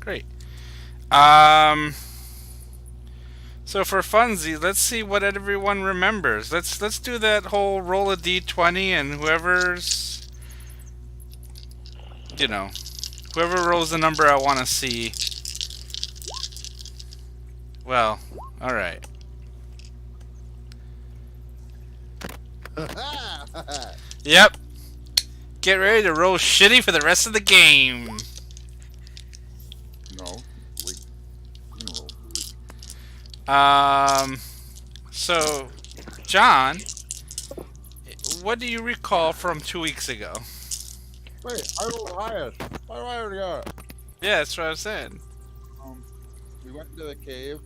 Great. Um. So for funsies, let's see what everyone remembers. Let's do that whole roll a d20 and whoever's you know whoever rolls the number I want to see. Well, all right. Yep. Get ready to roll shitty for the rest of the game. No, wait. You can roll. Um. So, John, what do you recall from 2 weeks ago? Wait, I rolled highest. Why do I already got it? Yeah, that's what I said. Um, we went into the cave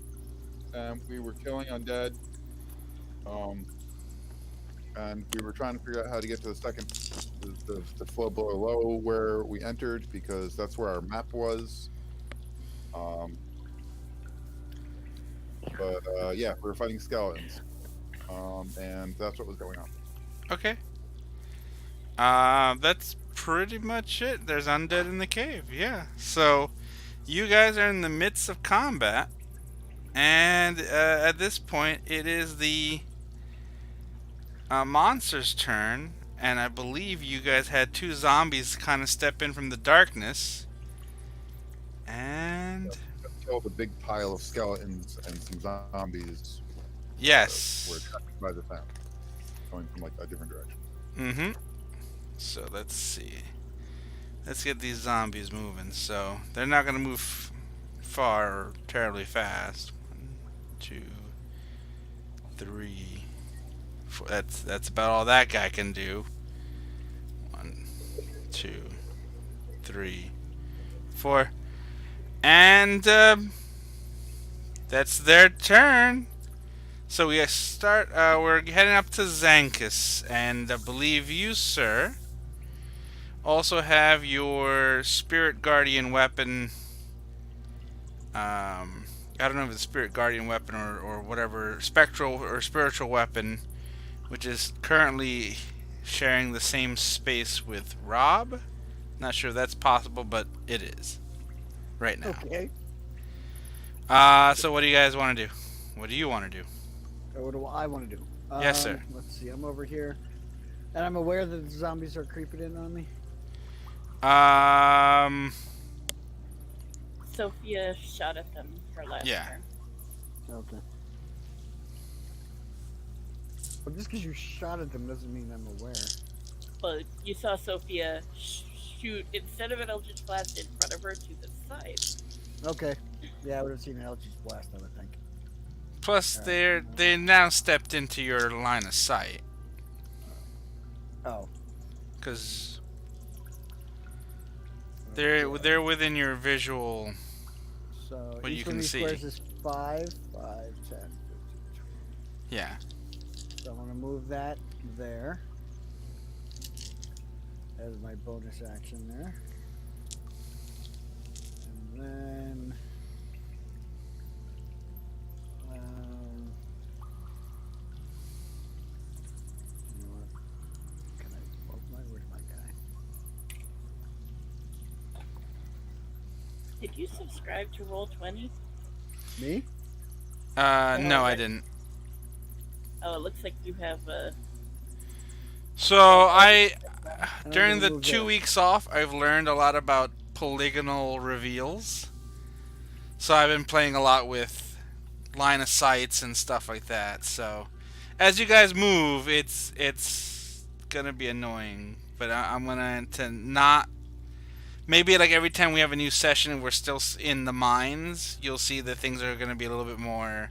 and we were killing undead. Um, and we were trying to figure out how to get to the second, the floor below where we entered because that's where our map was. Um, but yeah, we were fighting skeletons. And that's what was going on. Okay. That's pretty much it. There's undead in the cave. Yeah. So, you guys are in the midst of combat, and at this point, it is the monster's turn. And I believe you guys had two zombies kind of step in from the darkness. And Killed a big pile of skeletons and some zombies were yes. attacked by the sound, going from like a different direction. Mm-hmm. So let's see. Let's get these zombies moving. So they're not gonna move far or terribly fast. 1, 2, 3, 4. That's about all that guy can do. 1, 2, 3, 4, and that's their turn. So we start. We're heading up to Zankus, and I believe you, sir, also have your spirit guardian weapon. I don't know if it's spirit guardian weapon or whatever spectral or spiritual weapon, which is currently sharing the same space with Rob. Not sure if that's possible, but it is right now. Okay. So what do you guys want to do? What do you want to do? What do I want to do? Yes, sir. Let's see. I'm over here, and I'm aware that the zombies are creeping in on me. Um, Sophia shot at them her last Yeah. turn. Okay. But just because you shot at them doesn't mean I'm aware. But you saw Sophia shoot instead of an Eldritch Blast in front of her to the side. Okay. Yeah, I would have seen an Eldritch Blast, I would think. plus they now stepped into your line of sight Oh. because they're within your visual. So What each you one can of these see. squares is 5, 5, 10, 15, 20. Yeah. So I'm going to move that there. As my bonus action there. And then... you know what? Can I... Where's my guy? Did you subscribe to Roll20? Me? No, I didn't. Oh, it looks like you have a. So I, I'm during gonna the move 2 there. weeks off, I've learned a lot about polygonal reveals. So I've been playing a lot with line of sights and stuff like that. So as you guys move, it's gonna be annoying, but I'm gonna to not. Maybe like every time we have a new session and we're still in the mines, you'll see that things are gonna be a little bit more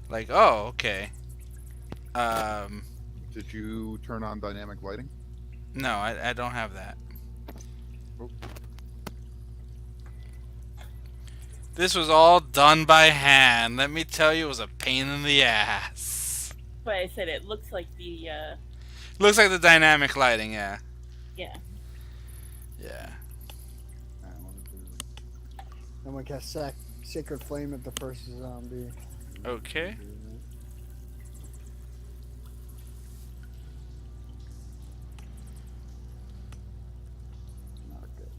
like, oh, okay. Did you turn on dynamic lighting? No, I don't have that. Oh. This was all done by hand. Let me tell you, it was a pain in the ass. But I said it looks like the. Looks like the dynamic lighting, yeah. Yeah. Yeah. I'm going to cast Sacred Flame at the first zombie. Okay. Not good.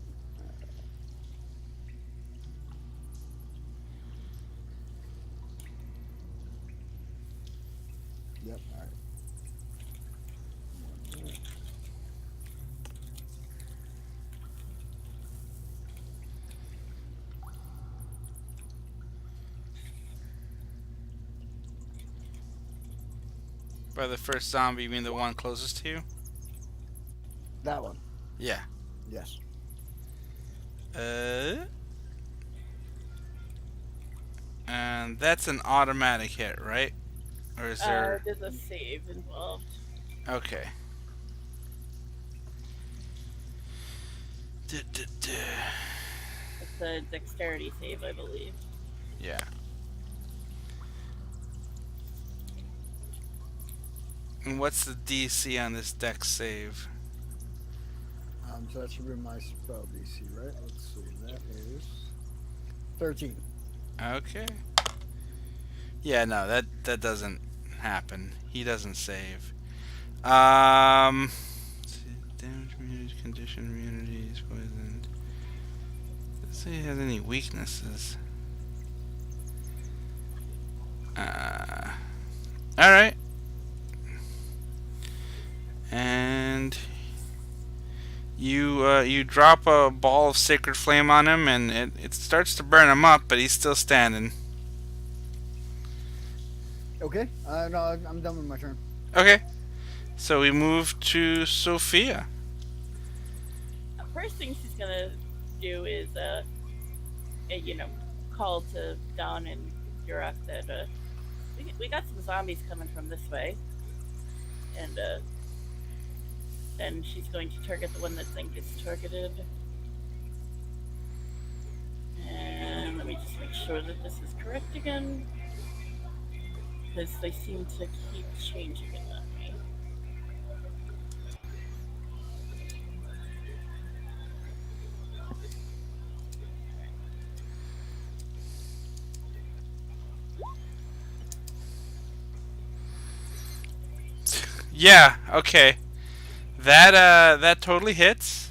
By the first zombie, you mean the one closest to you? That one. Yeah. Yes. And that's an automatic hit, right? Or is there... There's a save involved. Okay. It's a dexterity save, I believe. Yeah. And what's the DC on this dex save? So that should be my spell DC, right? Let's see. That is 13. Okay. Yeah, no, that doesn't happen. He doesn't save. Damage immunities, condition immunities, poisoned. Let's see if he has any weaknesses. Alright. And you drop a ball of sacred flame on him, and it starts to burn him up, but he's still standing. Okay. No, I'm done with my turn. Okay. So we move to Sophia. First thing she's gonna do is, call to Don and Urak that we got some zombies coming from this way, and then she's going to target the one that Zankus targeted. And let me just make sure that this is correct again, because they seem to keep changing it on me. Yeah, okay. That totally hits.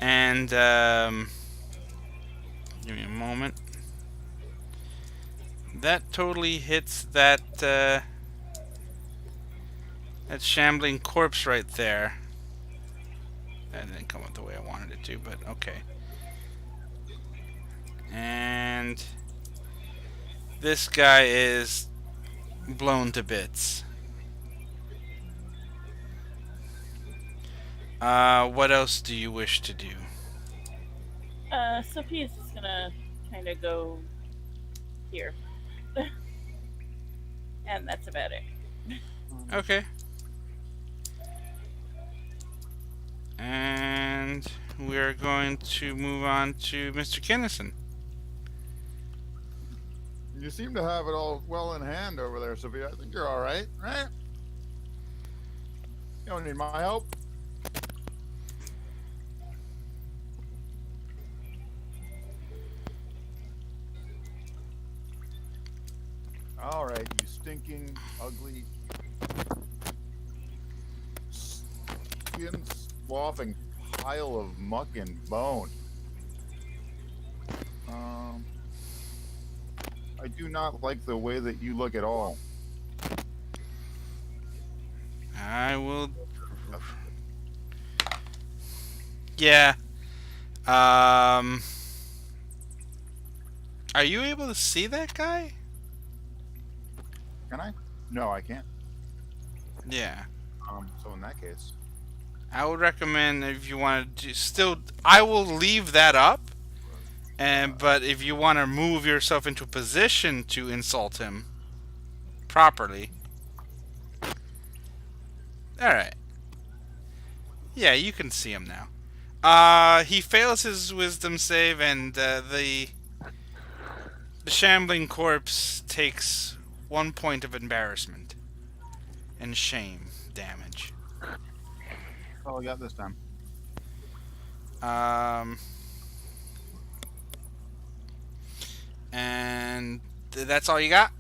And give me a moment. That totally hits that shambling corpse right there. That didn't come out the way I wanted it to, but okay. And this guy is blown to bits. What else do you wish to do? Sophia's just gonna kind of go here. And that's about it. Okay. And we're going to move on to Mr. Kinnison. You seem to have it all well in hand over there, Sophia. I think you're all right, right? You don't need my help. All right, you stinking, ugly, skin sloughing pile of muck and bone. I do not like the way that you look at all. I will... Yeah. Are you able to see that guy? Can I? No, I can't. Yeah. So in that case, I would recommend if you want to still... I will leave that up. But if you want to move yourself into a position to insult him properly... Alright. Yeah, you can see him now. He fails his wisdom save, and the shambling corpse takes 1 point of embarrassment and shame damage. all I got this time. And that's all you got?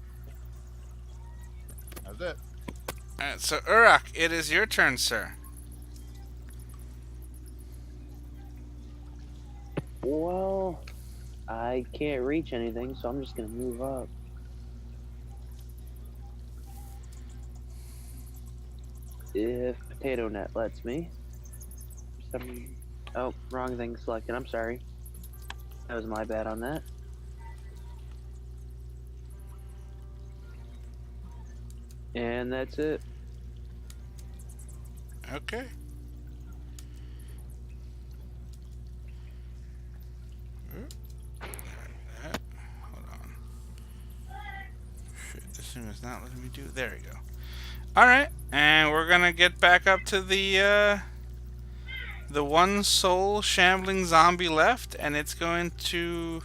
That's it. Alright, so Urak, it is your turn, sir. Well, I can't reach anything, so I'm just gonna move up. If Potato Net lets me. Oh, wrong thing selected. I'm sorry. That was my bad on that. And that's it. Okay. Hold on. Shit, this thing is not letting me do. There we go. All right, and we're gonna get back up to the one soul shambling zombie left, and it's going to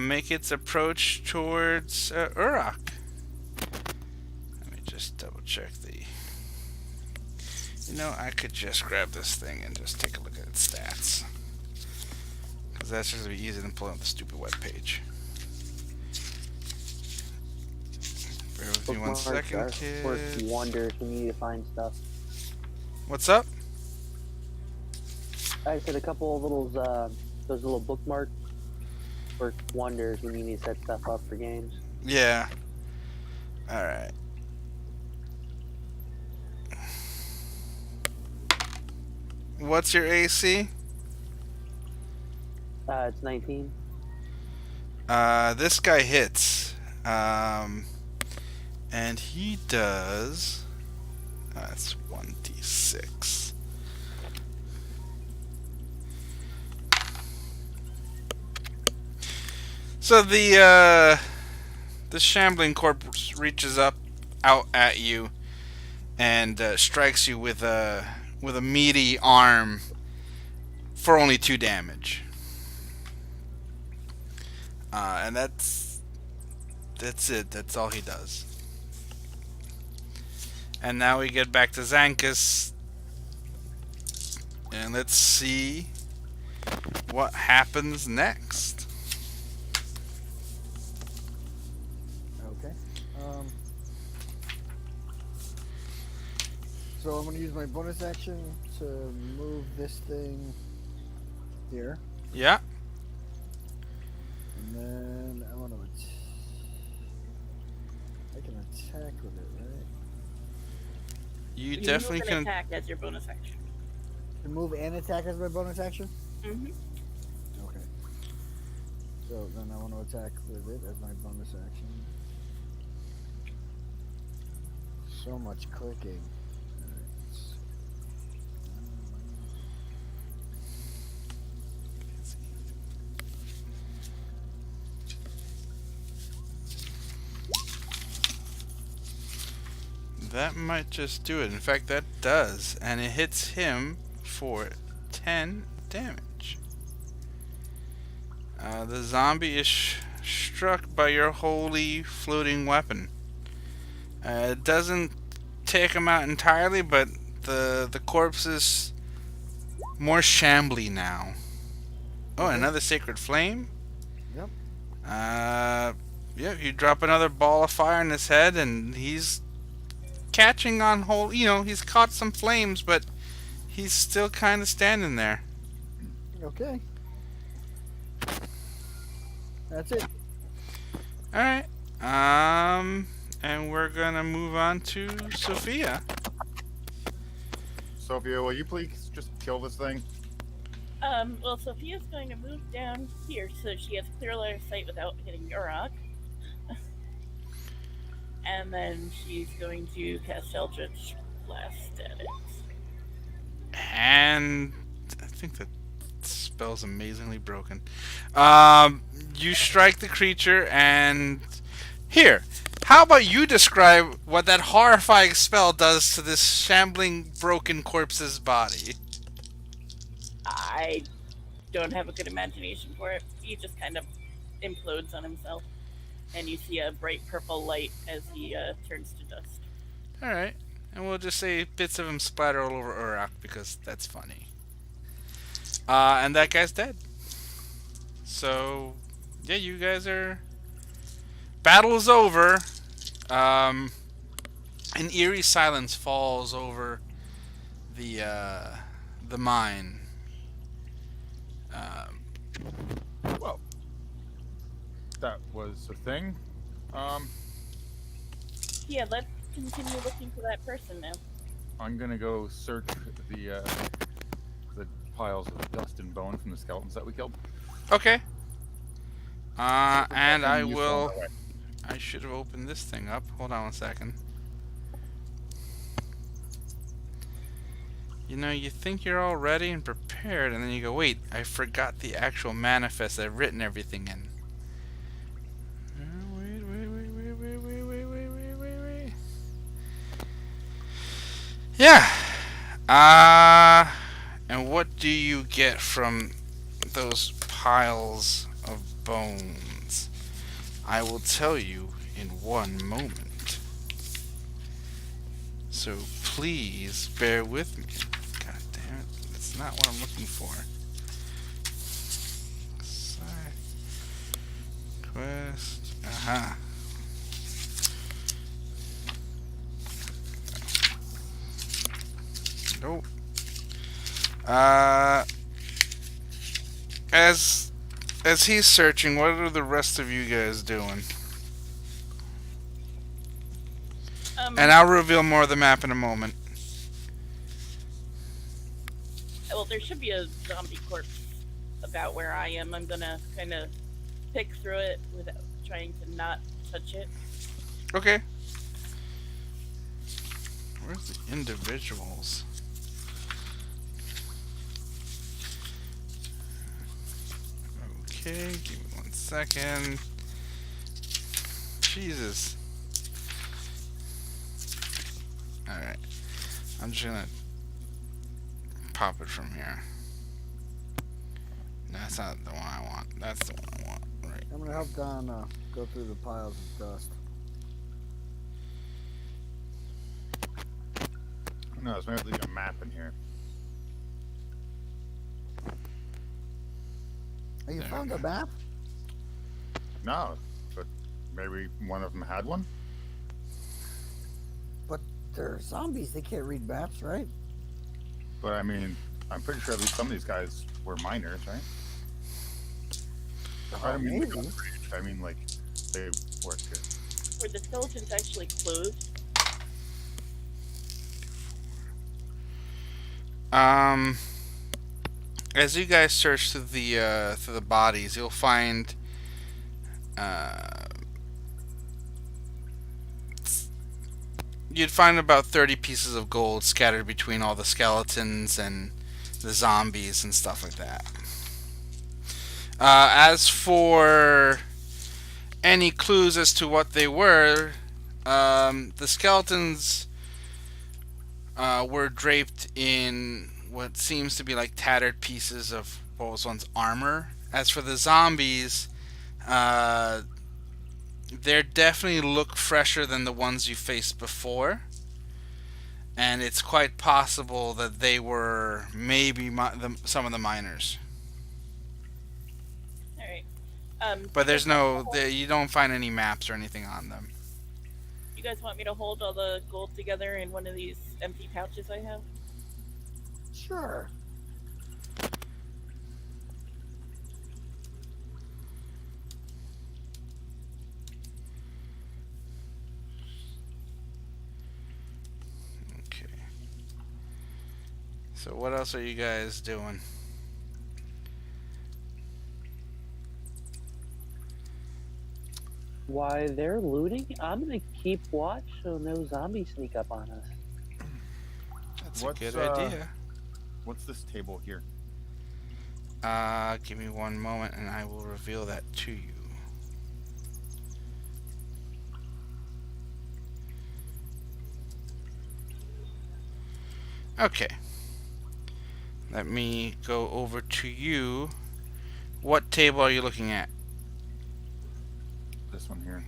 make its approach towards Urak. Let me just double check the. You know, I could just grab this thing and just take a look at its stats, because that's just gonna be easier than pulling up the stupid web page. Bear with me 1 second, kid. Work wonders when you need to find stuff. What's up? I said a couple of little, those little bookmarks work wonders when you need to set stuff up for games. Yeah. All right. What's your AC? It's 19. This guy hits. And he does. That's 1d6. So the shambling corpse reaches out at you and strikes you with a meaty arm for only 2 damage. And that's it. That's all he does. And now we get back to Zankus, and let's see what happens next. Okay. So I'm going to use my bonus action to move this thing here. Yeah. And then I want to I can attack with it, right? You can definitely move can. and attack as your bonus action. Can move and attack as my bonus action? Mm-hmm. Okay. So then I want to attack with it as my bonus action. So much clicking. That might just do it. In fact, that does, and it hits him for 10 damage. The zombie is struck by your holy floating weapon. It doesn't take him out entirely, but the corpse is more shambly now. Oh, Okay. another sacred flame? Yep. Yeah, you drop another ball of fire in his head, and he's catching on whole. You know, he's caught some flames, but he's still kind of standing there. Okay. That's it. All right. And we're gonna move on to Sophia. Sophia, will you please just kill this thing? Well, Sophia's going to move down here so she has clear line of sight without hitting Urak. And then she's going to cast Eldritch Blast at it. And I think that spell's amazingly broken. You strike the creature, and here, how about you describe what that horrifying spell does to this shambling, broken corpse's body? I don't have a good imagination for it. He just kind of implodes on himself. And you see a bright purple light as he turns to dust. Alright, and we'll just say bits of him splatter all over Urak because that's funny. And that guy's dead. So, yeah, you guys are... Battle is over. An eerie silence falls over the mine. Well, that was a thing. Yeah, let's continue looking for that person now. I'm gonna go search the piles of dust and bone from the skeletons that we killed. Okay. And I Something useful will... on my way. I should have opened this thing up. Hold on one second. You know, you think you're all ready and prepared, and then you go, wait, I forgot the actual manifest I've written everything in. Wait. Yeah. And what do you get from those piles of bones? I will tell you in one moment. So please bear with me. God damn it. That's not what I'm looking for. Side quest. Aha. Nope. As he's searching, what are the rest of you guys doing? And I'll reveal more of the map in a moment. Well, there should be a zombie corpse about where I am. I'm gonna kind of pick through it without trying to not touch it. Okay. Where's the individuals? Okay, give me 1 second. Jesus. Alright. I'm just gonna pop it from here. That's not the one I want. That's the one I want. Right. I'm gonna help Don go through the piles of dust. No, it's maybe a map in here. Have you There. found a map? No, but maybe one of them had one. But they're zombies. They can't read maps, right? But I mean, I'm pretty sure at least some of these guys were miners, right? I don't mean like, maybe. I mean like they worked here. Were the skeletons actually clothed? As you guys search through the bodies, you'll find you'd find about 30 pieces of gold scattered between all the skeletons and the zombies and stuff like that. As for any clues as to what they were, the skeletons were draped in what seems to be like tattered pieces of what was once armor. As for the zombies, they definitely look fresher than the ones you faced before, and it's quite possible that they were maybe some of the miners. All right. But there's no, you don't find any maps or anything on them. You guys want me to hold all the gold together in one of these empty pouches I have? Sure. Okay. So what else are you guys doing? Why they're looting, I'm gonna keep watch so no zombies sneak up on us. That's What's, a good idea. What's this table here? Give me 1 moment and I will reveal that to you. Okay. Let me go over to you. What table are you looking at? This one here.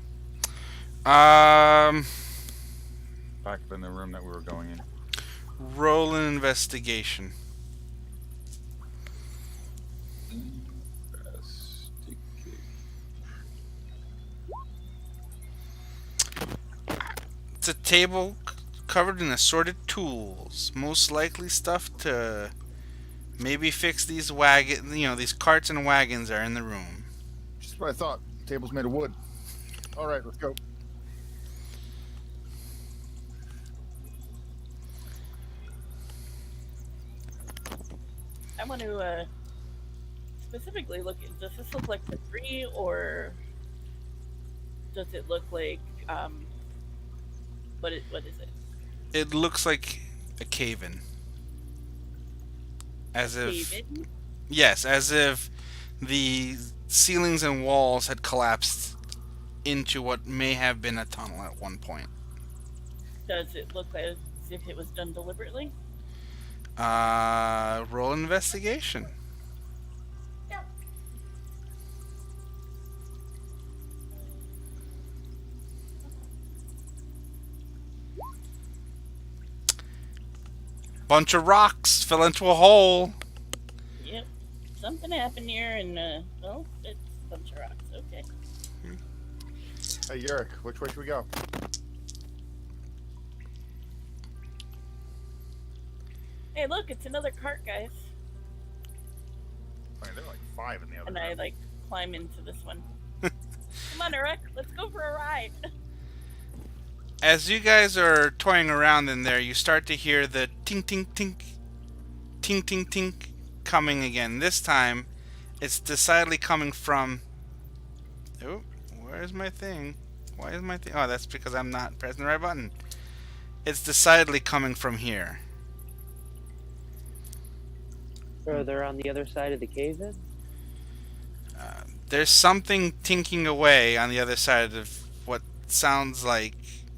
Back Back up in the room that we were going in. roll an investigation. It's a table covered in assorted tools, most likely stuff to maybe fix these these carts and wagons are in the room. Just what I thought. Table's made of wood. All right, let's go. I want to specifically look at, does this look like debris or does it look like? What is it? It looks like a cave-in. As Cave if, in? yes, as if the ceilings and walls had collapsed into what may have been a tunnel at one point. Does it look as if it was done deliberately? Roll investigation. Bunch of rocks fell into a hole. Yep. Something happened here, and well, it's a bunch of rocks. Okay. Hey, Urak, which way should we go? Hey, look, it's another cart, guys. I mean, there are like 5 in the other And I one. like climb into this one. Come on, Urak, let's go for a ride. As you guys are toying around in there, you start to hear the tink tink tink, tink tink tink coming again. This time, it's decidedly coming from. Oh, where's my thing? Why is my thing? Oh, that's because I'm not pressing the right button. It's decidedly coming from here. Further on the other side of the cave in? There's something tinking away on the other side of what sounds like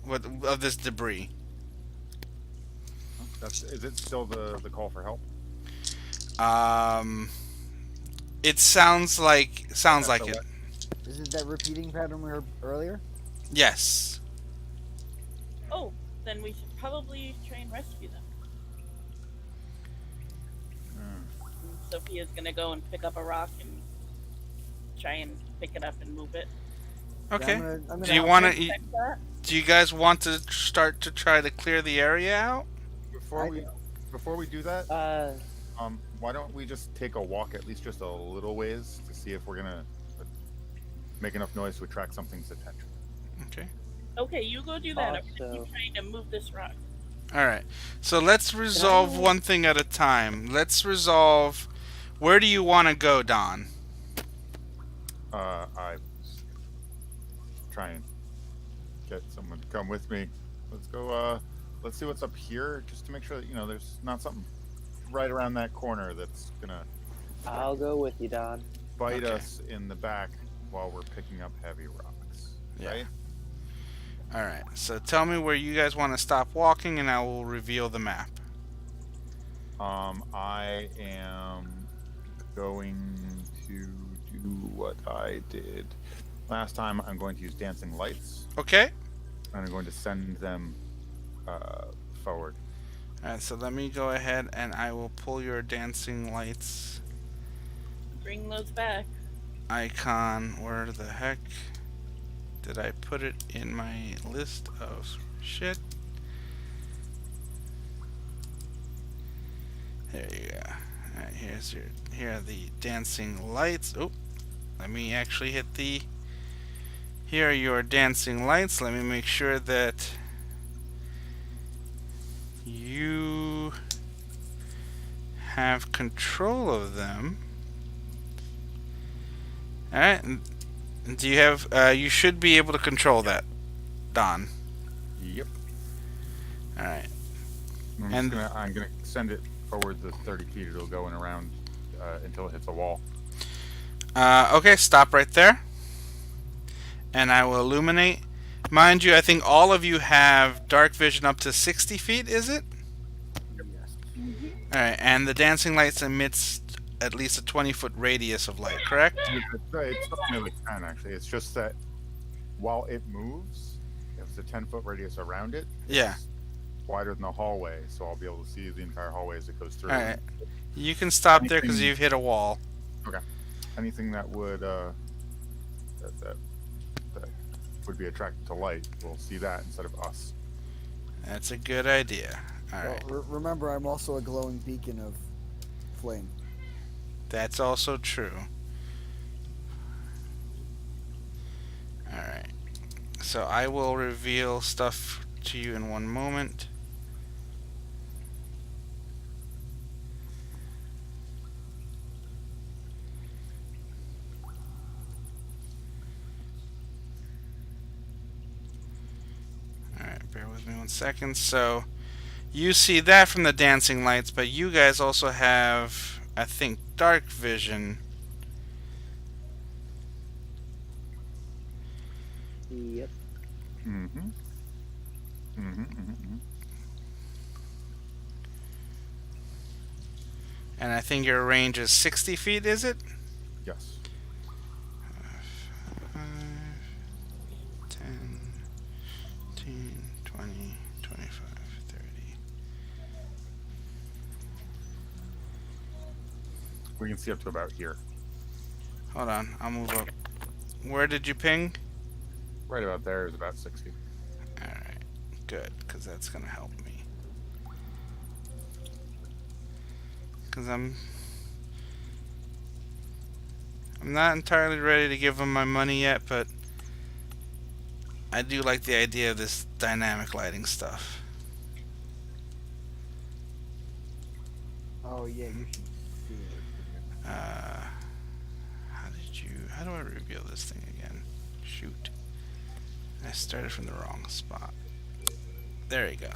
of this debris. Is it still the call for help? It sounds like SOS. it. Is it that repeating pattern we heard earlier? Yes. Oh, then we should probably try and rescue them. Sophia's gonna go and pick up a rock and try and pick it up and move it. Okay. I'm gonna Do you help want to? Check that. Do you guys want to start to try to clear the area out? Before we do that, Uh, why don't we just take a walk at least just a little ways to see if we're gonna make enough noise to attract something's attention. Okay. Okay, you go do that. I'm gonna Also- keep trying to move this rock. All right. So let's resolve one thing at a time. Let's resolve. Where do you want to go, Don? I try and get someone to come with me. Let's go. Let's see what's up here, just to make sure that there's not something right around that corner that's gonna I'll go with you, Don. bite Okay. us in the back while we're picking up heavy rocks. Yeah. Right? All right. So tell me where you guys want to stop walking, and I will reveal the map. I am going to do what I did last time. I'm going to use dancing lights, Okay. and I'm going to send them forward. All right. So let me go ahead and I will pull your dancing lights Bring those back. icon. Where the heck did I put it in my list of shit? There you go. All right, here are the dancing lights. Oh, let me actually hit the. Here are your dancing lights. Let me make sure that you have control of them. All right. Do you have? You should be able to control that, Don. Yep. All right. I'm gonna send it forward the 30 feet. It'll go in around until it hits a wall. Okay, stop right there. And I will illuminate. Mind you, I think all of you have dark vision up to 60 feet, is it? Yes. Alright, and the dancing lights emits at least a 20-foot radius of light, correct? It's not nearly 10 actually. It's just that while it moves, it's a 10-foot radius around it. Yeah. It's wider than the hallway, so I'll be able to see the entire hallway as it goes through. Alright. You can stop there because you've hit a wall. Anything that would that would be attracted to light, we'll see that instead of us. That's a good idea. Alright. Well, remember, I'm also a glowing beacon of flame. That's also true. Alright. So I will reveal stuff to you in one moment. Give me 1 second. So you see that from the dancing lights, but you guys also have, I think, dark vision. Yep. Mm-hmm. Mm-hmm. Mm-hmm. And I think your range is 60 feet, is it? Yes. 5, 10, 15, 20, 25, 30. We can see up to about here. Hold on, I'll move up. Where did you ping? Right about there is about 60. Alright, good, because that's going to help me. Because I'm not entirely ready to give them my money yet, but I do like the idea of this dynamic lighting stuff. Oh yeah, you should see it. How do I reveal this thing again? Shoot. I started from the wrong spot. There you go.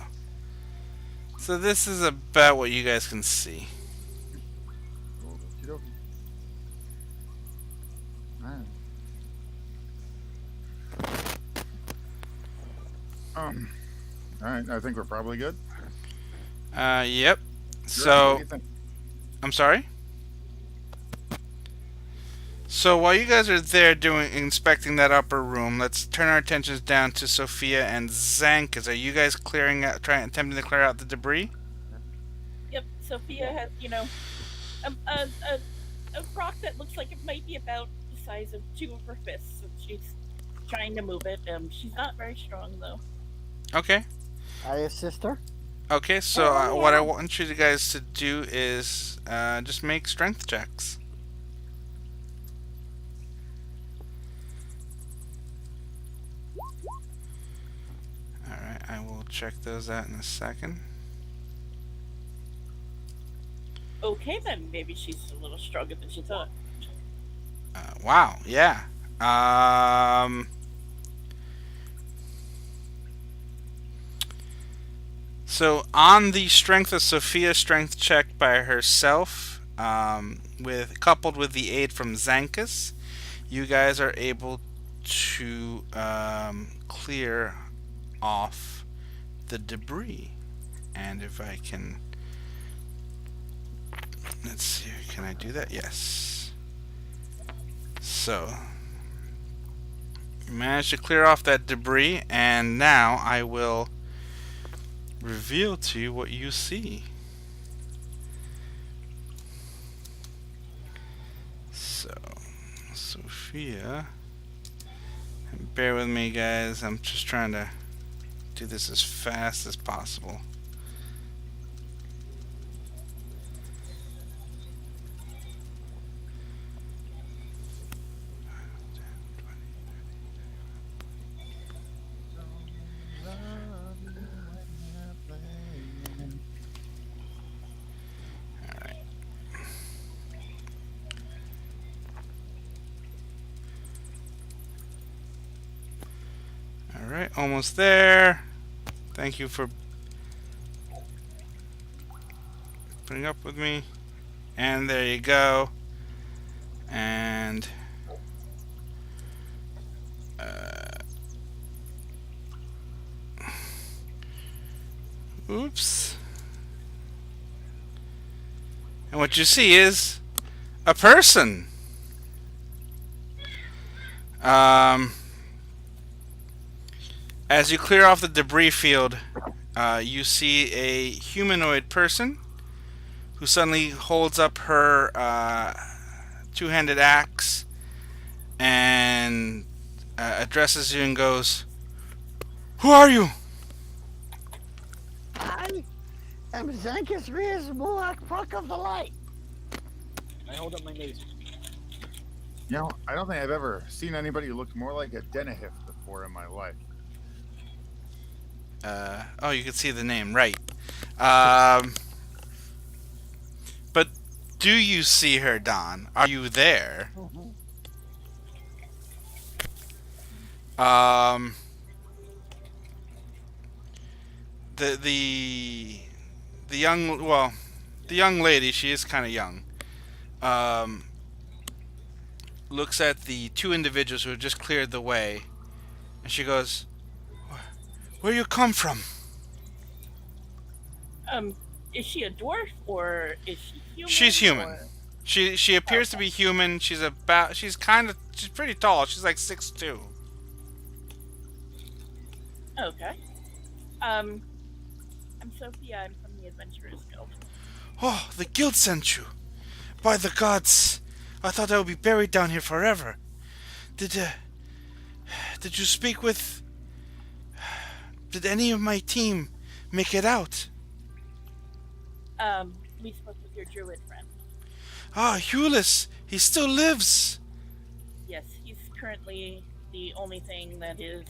So this is about what you guys can see. Okey-dokey. Alright, I think we're probably good. Yep. What So, do you think? I'm sorry? So while you guys are there inspecting that upper room, let's turn our attentions down to Sophia and Zankus. Are you guys attempting to clear out the debris? Yep, Sophia has, a rock that looks like it might be about the size of 2 of her fists. And she's trying to move it. She's not very strong, though. Okay. I assist her. Okay, so what I want you guys to do is just make strength checks. Alright, I will check those out in a second. Okay, then maybe she's a little stronger than she thought. Wow, yeah. So on the strength of Sophia's strength check by herself, coupled with the aid from Zankus, you guys are able to clear off the debris. And if I can, let's see, can I do that? Yes. So, you managed to clear off that debris, and now I will reveal to you what you see. So, Sophia, and bear with me, guys. I'm just trying to do this as fast as possible. Alright, almost there. Thank you for putting up with me. And there you go. And oops. And what you see is a person. As you clear off the debris field, you see a humanoid person who suddenly holds up her two-handed axe and addresses you and goes, "Who are you?" I am Zankus Riz Mulak Puck of the Light. I hold up my mace. You know, I don't think I've ever seen anybody who looked more like a Denahif before in my life. Oh, you can see the name, right. But do you see her, Don? Are you there? the young the young lady, she is kind of young, um, looks at the two individuals who have just cleared the way, and she goes, "Where you come from?" Is she a dwarf or is she human? She's human. or- She appears to be human. She's pretty tall. She's like 6'2". Okay. I'm Sophia. I'm from the Adventurers Guild. Oh, the guild sent you. By the gods, I thought I would be buried down here forever. Did you speak with? Did any of my team make it out? We spoke with your druid friend. Ah, Hewless, he still lives. Yes, he's currently the only thing that is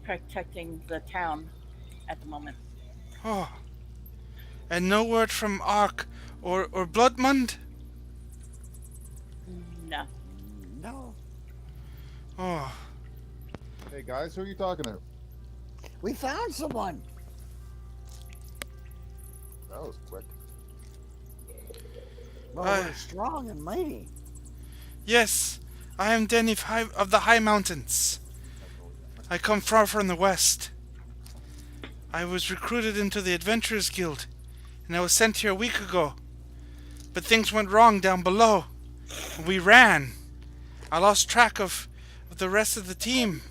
protecting the town at the moment. Oh, and no word from Ark or Bloodmund? No. No. Oh, Hey guys, who are you talking to? We found someone. That was quick. Well, we're strong and mighty. yes, I am Denny of the High Mountains. I come far from the west. I was recruited into the Adventurers Guild, and I was sent here a week ago. But things went wrong down below. We ran. I lost track of the rest of the team.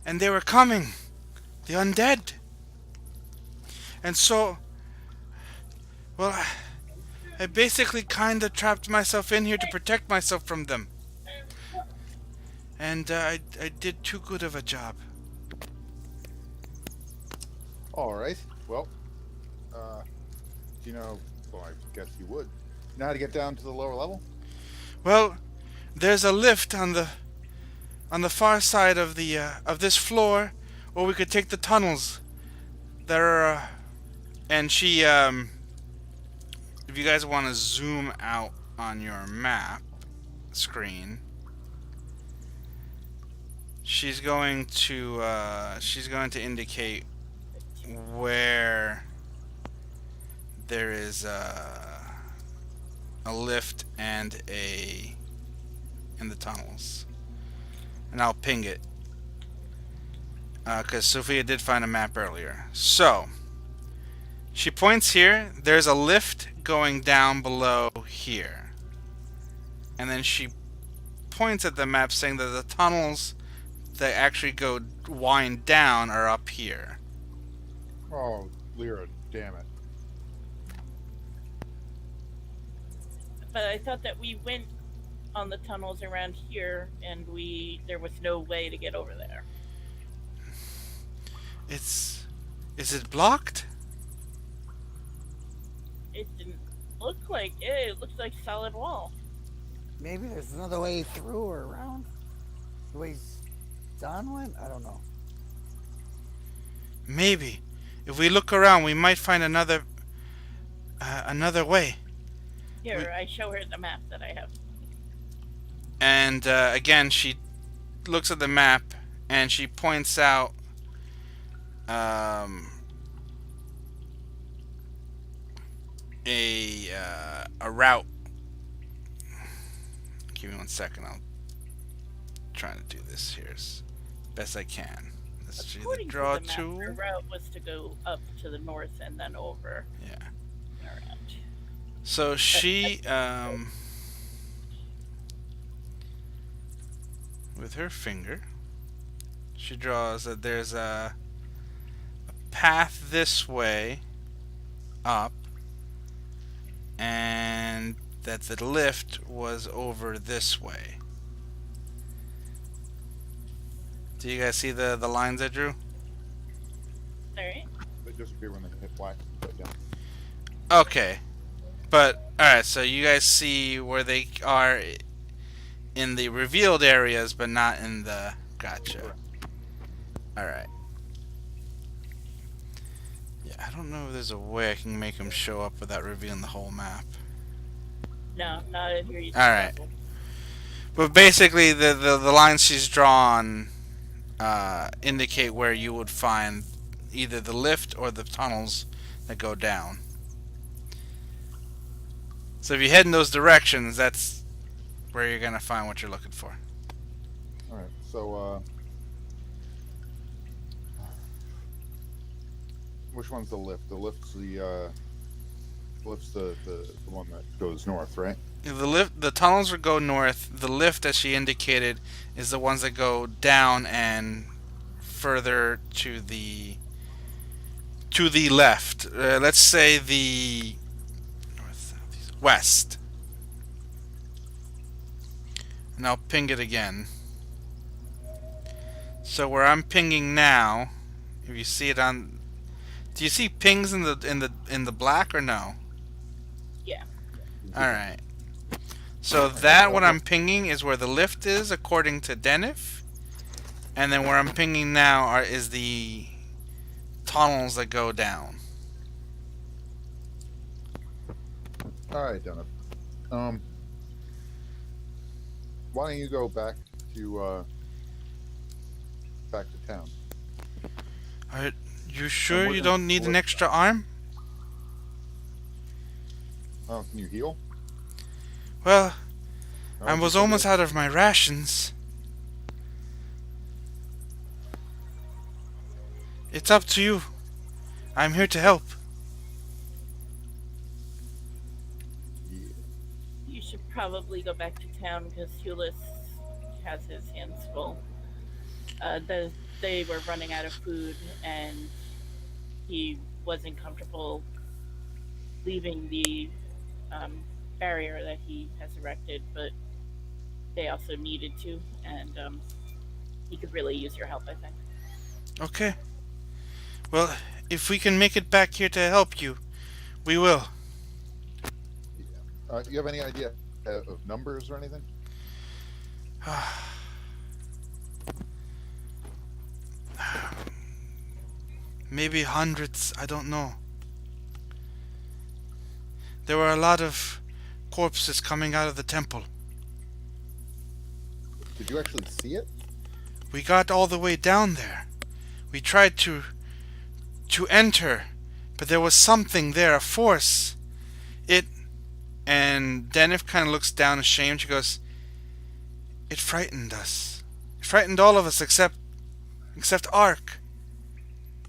And they were coming. The undead. And so, well, I basically kinda trapped myself in here to protect myself from them. And I did too good of a job. All right. Well, you know, well, I guess you would. You know how to get down to the lower level? Well, there's a lift on the far side of the of this floor, or we could take the tunnels. There are, and she if you guys want to zoom out on your map screen, she's going to indicate where there is a lift and in the tunnels, and I'll ping it because Sophia did find a map earlier. So she points here. There's a lift going down below here, and then she points at the map saying that the tunnels that actually wind down are up here. Oh, Lyra, damn it. But I thought that we went on the tunnels around here, and there was no way to get over there. Is it blocked? It didn't look like it. It looks like solid wall. Maybe there's another way through or around. The way Don went? I don't know. Maybe. If we look around, we might find another way. Here, I show her the map that I have. And again, she looks at the map and she points out a route. Give me 1 second. I'll try to do this here as best I can. Let's see the According draw to the map, tool. her route was to go up to the north and then over Yeah. and around. So she with her finger, she draws that there's a path this way up, and that the lift was over this way. Do you guys see the lines I drew? Alright. They disappear when they hit black. But yeah. Okay. But, alright, so you guys see where they are in the revealed areas, but not in the... Gotcha. Alright. Yeah, I don't know if there's a way I can make them show up without revealing the whole map. No, not if you're using Alright. puzzle. But basically, the lines she's drawn indicate where you would find, either the lift or the tunnels that go down. So if you head in those directions, that's where you're gonna find what you're looking for. All right. So, which one's the lift? The lift's the one that goes north, right? The tunnels would go north. The lift, as she indicated, is the ones that go down and further to the left. Let's say the north, south, east, west. And I'll ping it again. So where I'm pinging now, if you see it on, do you see pings in the black or no? Yeah. All right. So that what I'm pinging is where the lift is, according to Denif, and then where I'm pinging now is the tunnels that go down. All right, Dennis. Why don't you go back to town? Are you sure we're you gonna don't need an split. extra arm? Oh, can you heal? Well, Oh, I you was said almost that- out of my rations. It's up to you. I'm here to help. Yeah. You should probably go back to town because Hulis has his hands full. They were running out of food, and he wasn't comfortable leaving the barrier that he has erected, but they also needed to, and he could really use your help, I think. Okay. Well, if we can make it back here to help you, we will. You have any idea of numbers or anything? Maybe hundreds, I don't know. There were a lot of corpses coming out of the temple. Did you actually see it? We got all the way down there. We tried to enter, but there was something there, a force. And Denif kind of looks down ashamed. She goes, "It frightened us. It frightened all of us except Ark.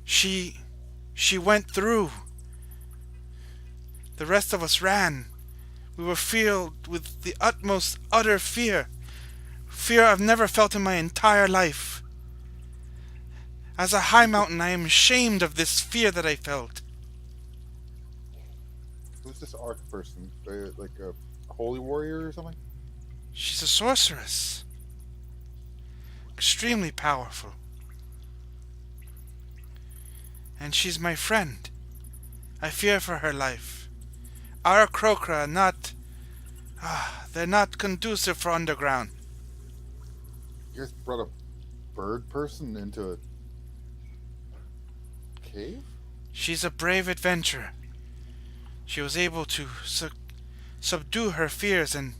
She went through. The rest of us ran. We were filled with the utmost utter fear. Fear I've never felt in my entire life. As a high mountain, I am ashamed of this fear that I felt." Who's this Ark person? Like a holy warrior or something? She's a sorceress. Extremely powerful. And she's my friend. I fear for her life. Our Krokra are not... they're not conducive for underground. You guys brought a bird person into a cave? She's a brave adventurer. She was able to subdue her fears, and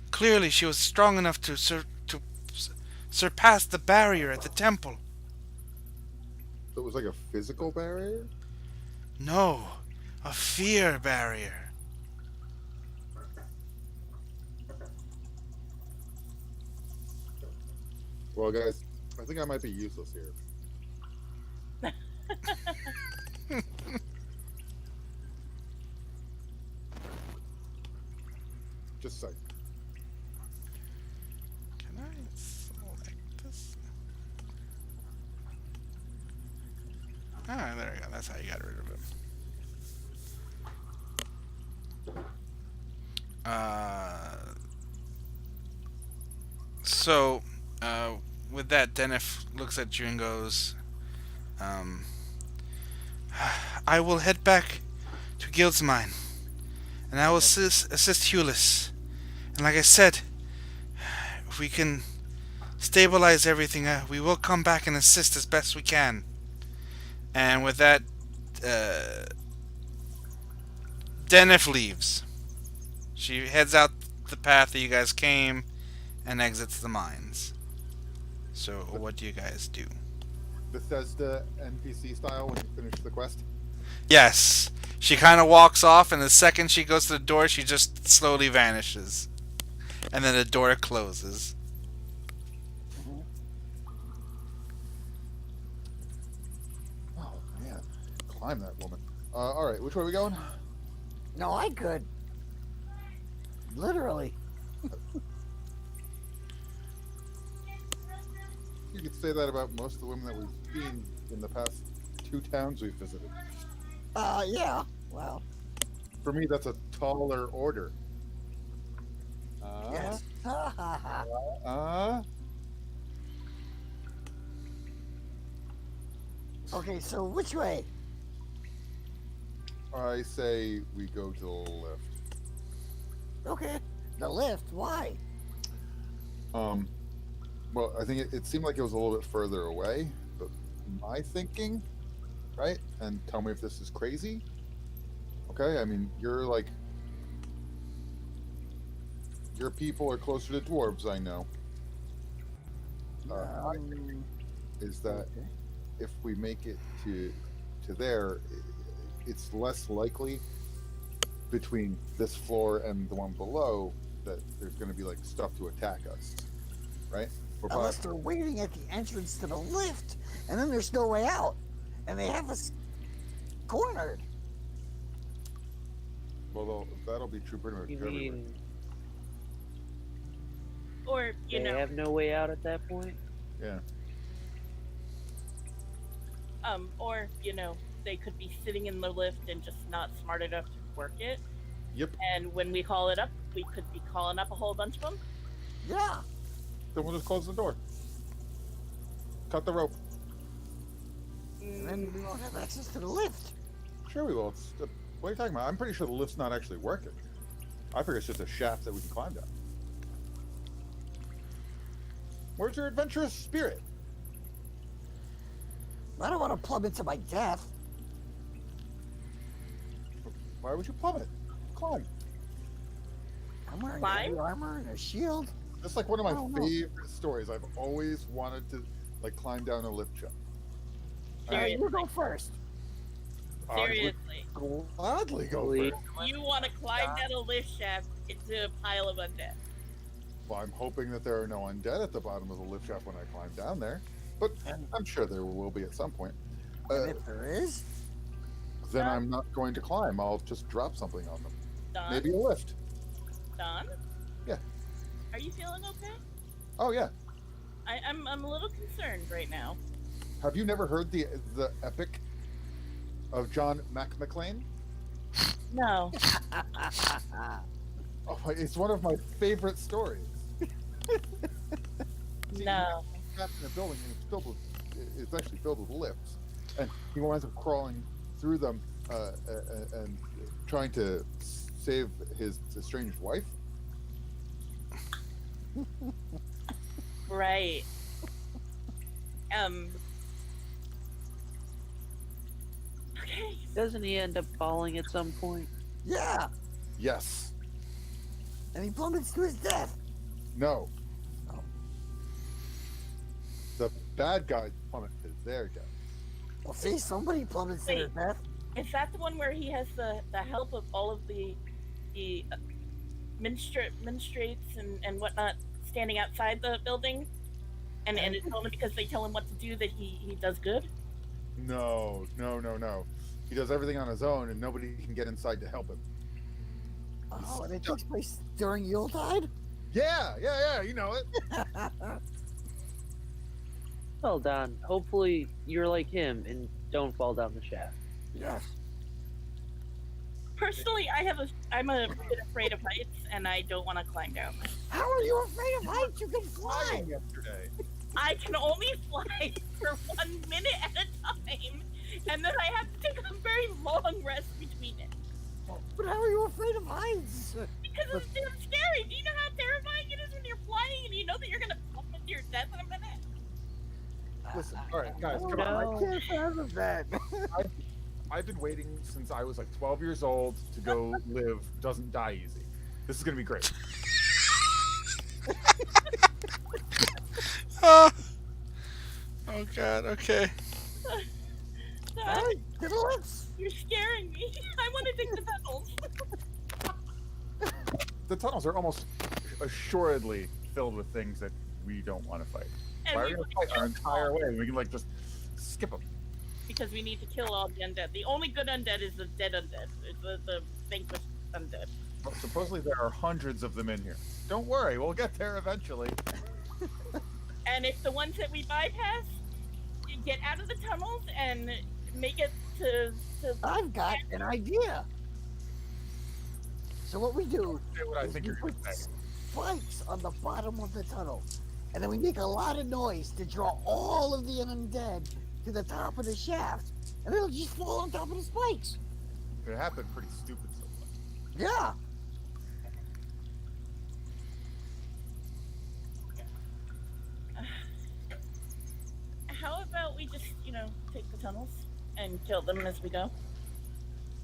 clearly she was strong enough to surpass the barrier at the temple. So it was like a physical barrier? No, a fear barrier. Well, guys, I think I might be useless here. Just a second. Can I select this? Ah, there we go. That's how you got rid of it. So, with that, Denif looks at you and goes, I will head back to Guildsmine, and I will assist Hulis. And like I said, if we can stabilize everything, we will come back and assist as best we can. And with that, Denif leaves. She heads out the path that you guys came and exits the mines. So, what do you guys do? Bethesda NPC style when you finish the quest? Yes. She kind of walks off, and the second she goes to the door, she just slowly vanishes. And then the door closes. Oh man, climb that woman. All right, which way are we going? No, I could. Literally. You could say that about most of the women that we've seen in the past 2 towns we've visited. Yeah. Well, For me, that's a taller order. yes. Ha ha ha. Okay, so which way? I say we go to the left. Okay. The lift. Why? Well, I think it seemed like it was a little bit further away, but my thinking, right? And tell me if this is crazy. Okay, I mean, your people are closer to dwarves, I know. My thinking is that okay. if we make it to there, it's less likely between this floor and the one below that there's going to be like stuff to attack us, right? We're Unless they're waiting at the entrance to the lift, and then there's no way out, and they have us cornered. well, that'll be true pretty much You everywhere. mean Or, you they know, have no way out at that point? Yeah. or, you know, they could be sitting in the lift and just not smart enough to work it. Yep. And when we call it up, we could be calling up a whole bunch of them. Yeah. Then we'll just close the door. Cut the rope. And then we won't have access to the lift. Sure we will. What are you talking about? I'm pretty sure the lift's not actually working. I figure it's just a shaft that we can climb down. Where's your adventurous spirit? I don't want to plumb into my death. Why would you plummet? Climb. I'm wearing Climb? heavy armor and a shield. That's like one of I my don't know. favorite stories. I've always wanted to like climb down a lift shaft. All right, Seriously. you go first. I would Seriously. gladly go Please. first. You want to climb down a lift shaft into a pile of undead. Well, I'm hoping that there are no undead at the bottom of the lift shaft when I climb down there, but I'm sure there will be at some point. And if there is, Then I'm not going to climb. I'll just drop something on them. Don? Maybe a lift. Don? Yeah. Are you feeling okay? Oh yeah. I'm a little concerned right now. Have you never heard the epic of John MacMcLean? No. Oh, it's one of my favorite stories. No. He's trapped in a building and it's actually filled with lifts, and he winds up crawling through them and trying to save his estranged wife. Right. Okay. Doesn't he end up falling at some point? yeah. Yes. And he plummets to his death. No. Oh. The bad guy plummet to their death. Well, see, somebody plummets to their Wait. death. Is that the one where he has the help of all of the minstrates and whatnot standing outside the building? And it's only because they tell him what to do that he does good? No. He does everything on his own, and nobody can get inside to help him. Oh, and it takes place during Yuletide? Yeah. You know it. Well, Don, hopefully you're like him and don't fall down the shaft. Yes. Personally, I'm a bit afraid of heights, and I don't want to climb down. How are you afraid of heights? You can fly. Flying yesterday. I can only fly for 1 minute at a time, and then I have to take a very long rest between it. But how are you afraid of heights? Because it's damn scary. Do you know how terrifying it is when you're flying and you know that you're gonna bump into your death in a minute? Listen, all right, guys, come no. on. I can't fathom that. I've been waiting since I was like 12 years old to go live Doesn't Die Easy. This is gonna be great. Okay. god. Okay. Dad, Hey, to the left. you're scaring me. I want to take the tunnels. The tunnels are almost assuredly filled with things that we don't want to fight. And Why are we we going to wanna fight our kill entire them all, way? We can like just skip them. because we need to kill all the undead. The only good undead is the dead undead. It's the vanquished undead. Well, supposedly there are hundreds of them in here. Don't worry, we'll get there eventually. And if the ones that we bypass, you get out of the tunnels and make it to I've got an idea. So what we do Say what I is think we you're going put to say. spikes on the bottom of the tunnel, and then we make a lot of noise to draw all of the undead to the top of the shaft, and it'll just fall on top of the spikes. It happened pretty stupid so far. Yeah. How about we just, take the tunnels and kill them as we go?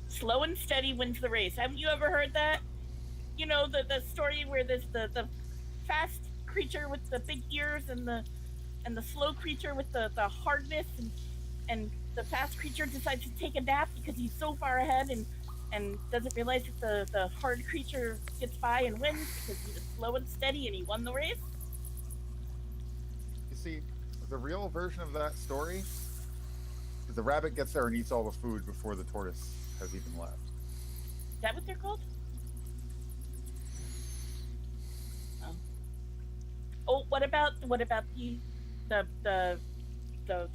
Slow and steady wins the race. Haven't you ever heard that? You know, the story where there's the fast creature with the big ears and the slow creature with the hardness, and the fast creature decides to take a nap because he's so far ahead and doesn't realize that the hard creature gets by and wins because he was slow and steady and he won the race. You see, the real version of that story is the rabbit gets there and eats all the food before the tortoise has even left. Is that what they're called? Oh, what about the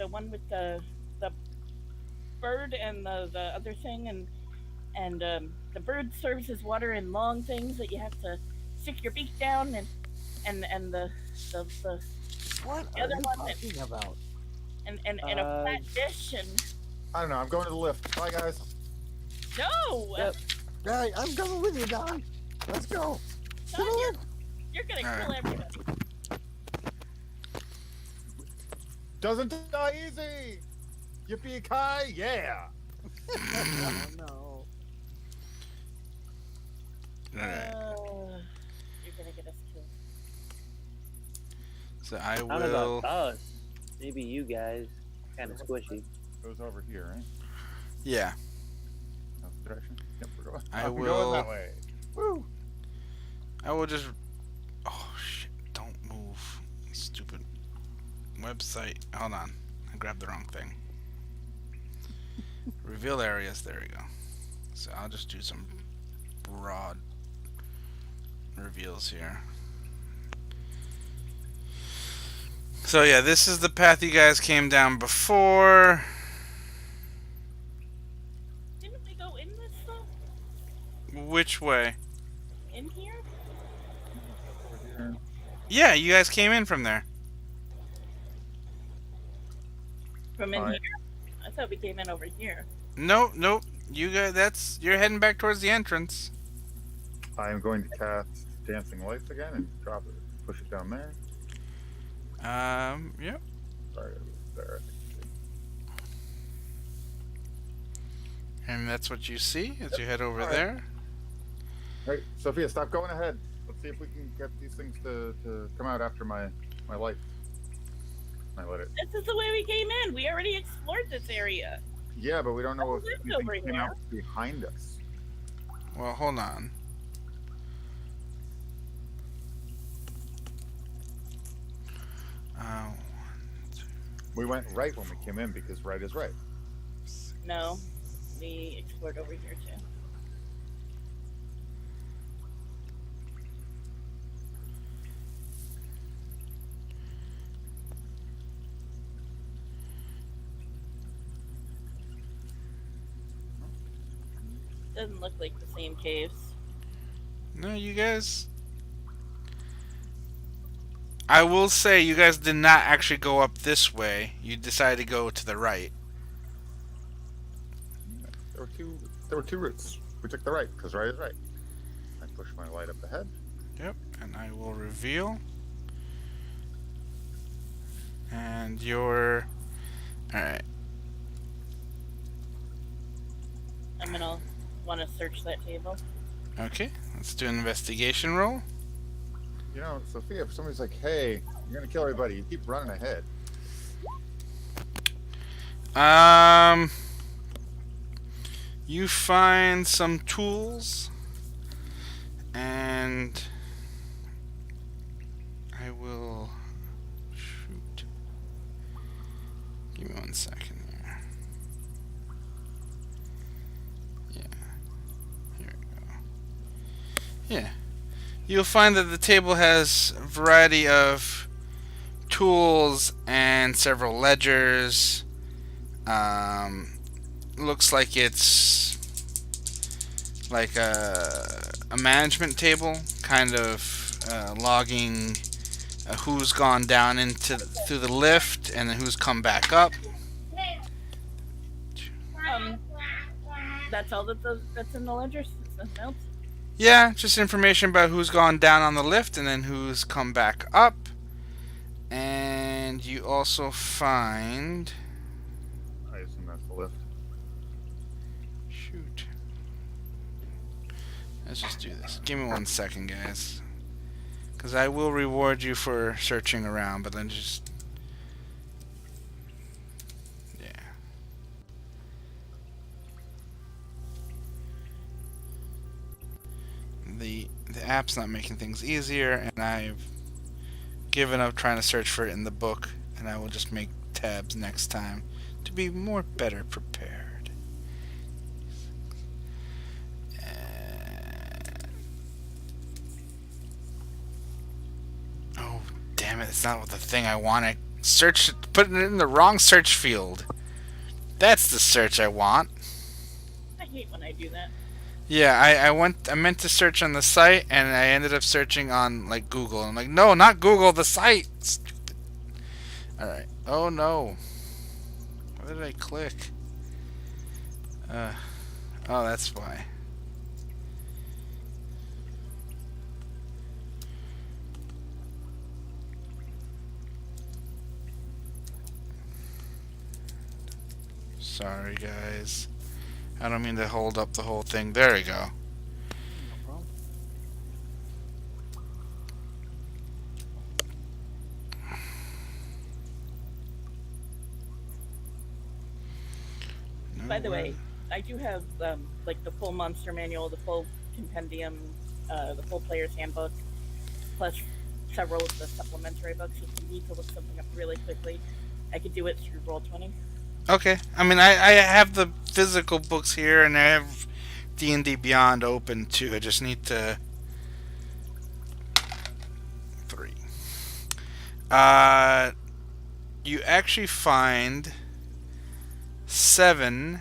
one with the bird and the other thing, and the bird serves as water in long things that you have to stick your beak down, and the What The are other you one that- talking about? and a flat dish, and I don't know, I'm going to the lift. Bye, guys. no, Yep. All right, I'm coming with you, Don. Let's go. To Don, the you're, left. you're gonna All kill right. everybody. Doesn't die easy! Yippee-ki, yeah! Oh no. Alright. You're gonna get us killed. So I Not about will. us. Maybe you guys. Kind of squishy. Goes over here, right? Yeah. That's the direction. Yep, we're going. I I'm will- going that way. Woo! I will just. Oh shit! Don't move, stupid website. Hold on, I grabbed the wrong thing. Reveal areas. There we go. So I'll just do some broad reveals here. So yeah, this is the path you guys came down before. Didn't we go in this though? Which way? In here? Over here. Yeah, you guys came in from there. From in Alright. here? I thought we came in over here. Nope, nope. You guys, you're heading back towards the entrance. I am going to cast Dancing Lights again and drop it, push it down there. Yep. Sorry, it was there. And that's what you see as you head over Alright. there. Hey, Sophia, stop going ahead. Let's see if we can get these things to come out after my light. I let it. This is the way we came in. We already explored this area. Yeah, but we don't know if Lift anything over came here. out behind us. Well, hold on. Uh, We went right when we came in because right is right. No, we explored over here too. Doesn't look like the same caves. no, you guys. I will say, you guys did not actually go up this way. You decided to go to the right. There were two routes. We took the right because right is right. I push my light up ahead. Yep, and I will reveal. And you're. Alright. I'm gonna want to search that table. Okay, let's do an investigation roll. You know, Sophia, if somebody's like, "Hey, you're gonna kill everybody," you keep running ahead. Um, you find some tools, and I will shoot. Give me 1 second here. Yeah, here we go. Yeah, you'll find that the table has a variety of tools and several ledgers. Looks like it's like a management table, kind of logging who's gone down into through the lift and then who's come back up. Um, that's all that's in the ledger. Nothing else. Yeah, just information about who's gone down on the lift and then who's come back up. And you also find... I assume that's the lift. Shoot. Let's just do this. Give me 1 second, guys. Because I will reward you for searching around, but then just... Yeah. The app's not making things easier, and I've given up trying to search for it in the book, and I will just make tabs next time to be better prepared. Oh, damn it, it's not the thing I want. I put it in the wrong search field. That's the search I want. I hate when I do that. Yeah, I meant to search on the site, and I ended up searching on like Google. I'm like, no, not Google, the site. Stupid. All right. Oh no. What did I click? Oh, that's why. Sorry, guys. I don't mean to hold up the whole thing. There we go. No problem. By the way, I do have like the full monster manual, the full compendium, the full player's handbook, plus several of the supplementary books. If you need to look something up really quickly, I could do it through Roll20. Okay. I mean, I have the physical books here, and I have D&D Beyond open too. I just need to... 3. You actually find 7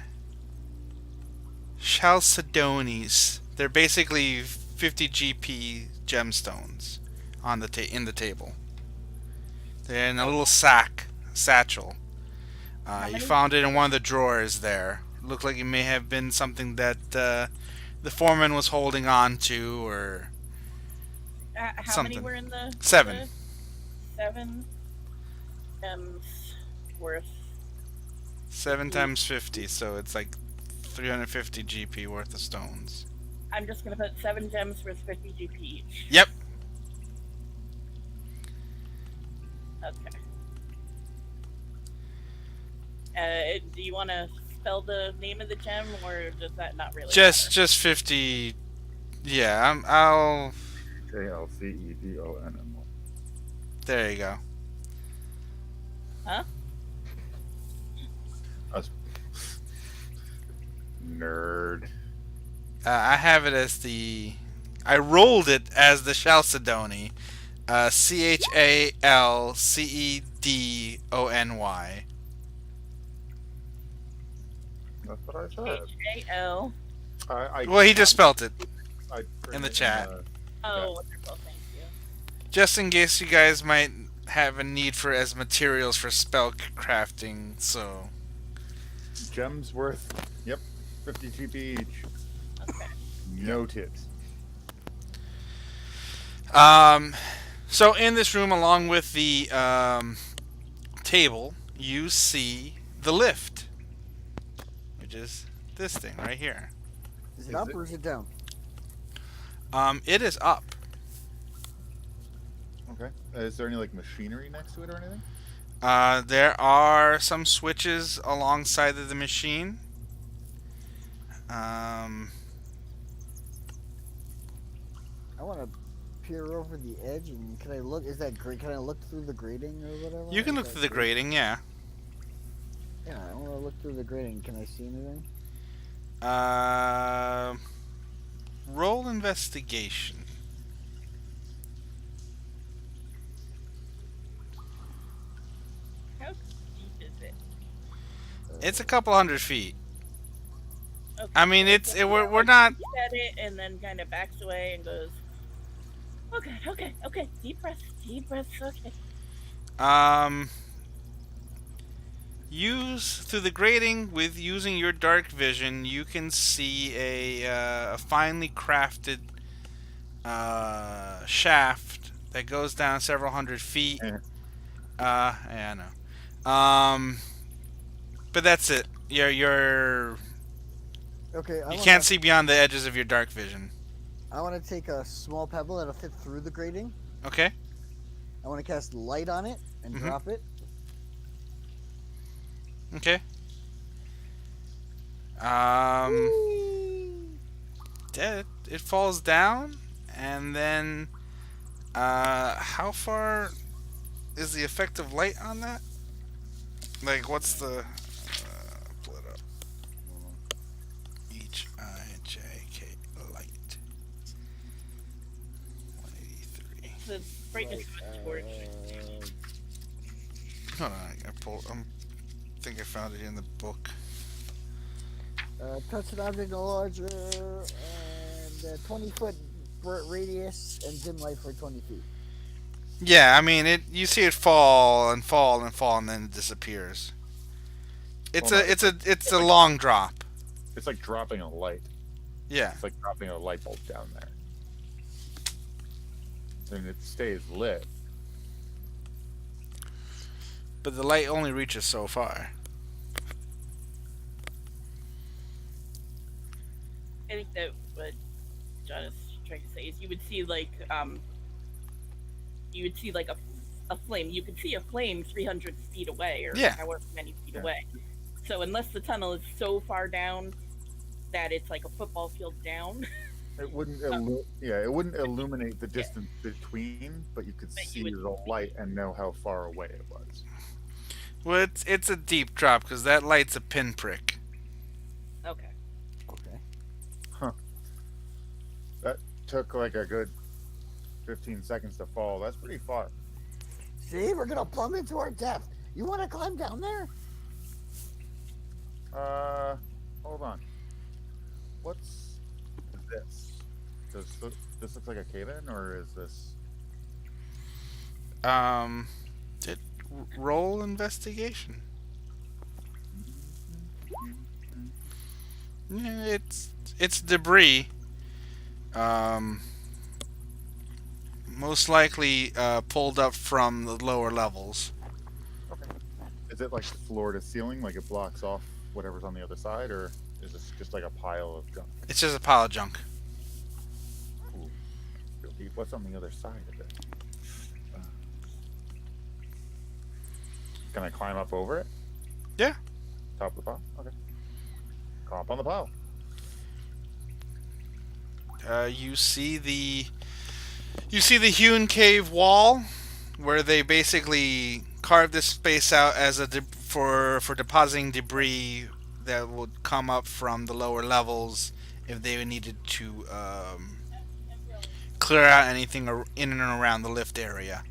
chalcedonis. They're basically 50 GP gemstones on the in the table. They're in a little satchel. You found it in one of the drawers there. It looked like it may have been something that the foreman was holding on to, or How something. many were in the 7. 7 gems worth. 7 times 50, so it's like 350 GP worth of stones. I'm just gonna put 7 gems worth 50 GP each. Yep. Okay. Do you want to spell the name of the gem, or does that not really matter? Just 50. Yeah, I'll. JLCEDONM. There you go. Huh? Us. Nerd. I have it as the. I rolled it as the Chalcedony. CHALCEDONY. That's what I said. H-A-L. Well, he just spelt it I in the chat. Oh, wonderful, thank you. Just in case you guys might have a need for as materials for spell crafting, so. Gems worth, 50 GP each. Okay. Noted. So in this room, along with the table, you see the lift, which is this thing right here. Is it Is up it- or is it down? It is up. Okay. Is there any like machinery next to it or anything? There are some switches alongside of the machine. Um, I want to peer over the edge, and can I look? Is that great? Can I look through the grating or whatever? you can Is look that through the great? grating, yeah. Yeah, I want to look through the grating. Can I see anything? Uh, roll investigation. How deep is it? It's a couple 100 feet. Okay. I mean, so it's Sophia, we're like, not. looks at it and then kind of backs away and goes, okay, deep breaths, okay. Um, use through the grating with using your dark vision. You can see a finely crafted shaft that goes down several 100 feet. Eh. Yeah, I know. But that's it. Okay, You can't see beyond the edges of your dark vision. I want to take a small pebble that'll fit through the grating. Okay. I want to cast light on it and Mhm. drop it. Okay. It falls down, and then how far is the effective light on that? Like, what's the pull it up? HIJK light 183. The brightness of a torch. Hold on, I think I found it in the book. Touch an object no larger and 20-foot radius and dim light for 20 feet. Yeah, I mean it. You see it fall and fall and fall, and then it disappears. It's Well, it's a long drop. It's like dropping a light. Yeah. It's like dropping a light bulb down there. And it stays lit. But the light only reaches so far. I think that what John is trying to say is you would see like a flame. You could see a flame 300 feet away or Yeah. however many feet Yeah. away. So unless the tunnel is so far down that it's like a football field down, It wouldn't it wouldn't illuminate the distance between, but you could But you see would- the light and know how far away it was. Well, it's a deep drop because that light's a pinprick. okay. Okay. That took like a good 15 seconds to fall. That's pretty far. See, we're gonna plummet to our death. You want to climb down there? Hold on. What's this? Does this look like a cave-in, or is this? Did roll investigation. Yeah, it's debris. Most likely pulled up from the lower levels. Okay. Is it like floor to ceiling, like it blocks off whatever's on the other side, or is this just like a pile of junk? It's just a pile of junk. Ooh. Real deep. What's on the other side of it? Can I climb up over it? Yeah. Top of the pile? Okay. Hop on the pile. You see the hewn cave wall where they basically carved this space out as for depositing debris that would come up from the lower levels if they needed to clear out anything in and around the lift area.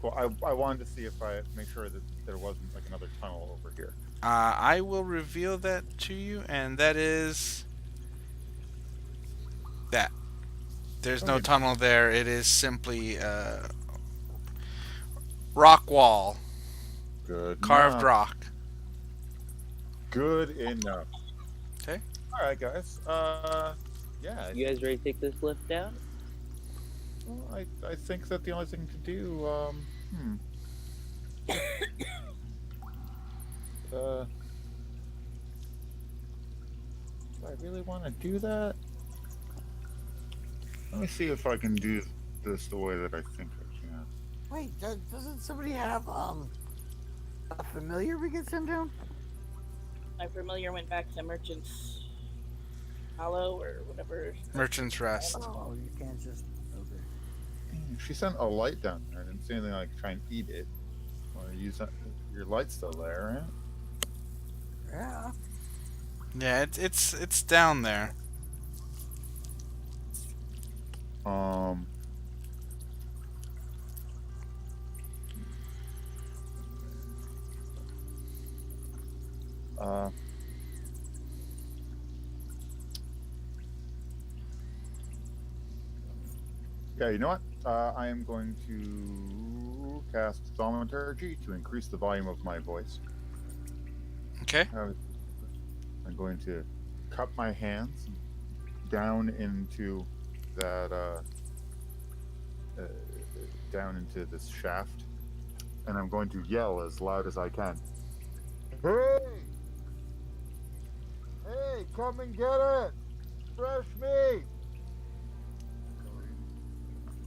Well, I wanted to see if I make sure that there wasn't like another tunnel over here. I will reveal that to you, and that is that. There's no Okay. tunnel there. It is simply rock wall, Good. carved enough. rock. Good enough. Okay. All right, guys. Yeah. You guys ready to take this lift down? Well, I think that the only thing to do, do I really want to do that? Let me see if I can do this the way that I think I can. Wait, doesn't somebody have A familiar we can send down? My familiar went back to Merchant's Hollow or whatever. Merchant's Rest. Oh, you can't just. Okay. She sent a light down there. I didn't see anything like try and eat it. Or use that. Your light's still there, right? Yeah. Yeah, it's down there. Um. Yeah, you know what? I am going to cast Thaumaturgy to increase the volume of my voice. Okay. I'm going to cup my hands down into that down into this shaft, and I'm going to yell as loud as I can. Hey! Hey, come and get it! Fresh meat!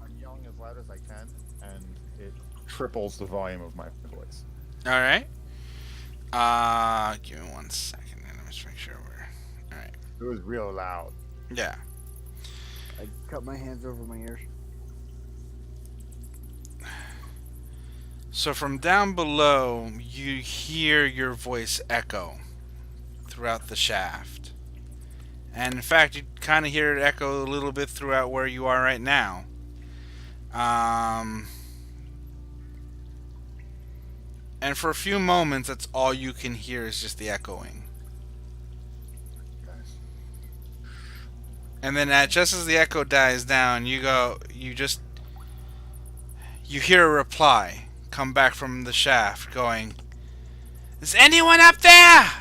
I'm yelling as loud as I can, and it triples the volume of my voice. All right. Give me 1 second, and let me just make sure we're. All right. It was real loud. Yeah. I cut my hands over my ears. So from down below, you hear your voice echo throughout the shaft. And in fact, you kind of hear it echo a little bit throughout where you are right now. And for a few moments, that's all you can hear is just the echoing. Guys. And then just as the echo dies down, you hear a reply come back from the shaft going, "Is anyone up there?"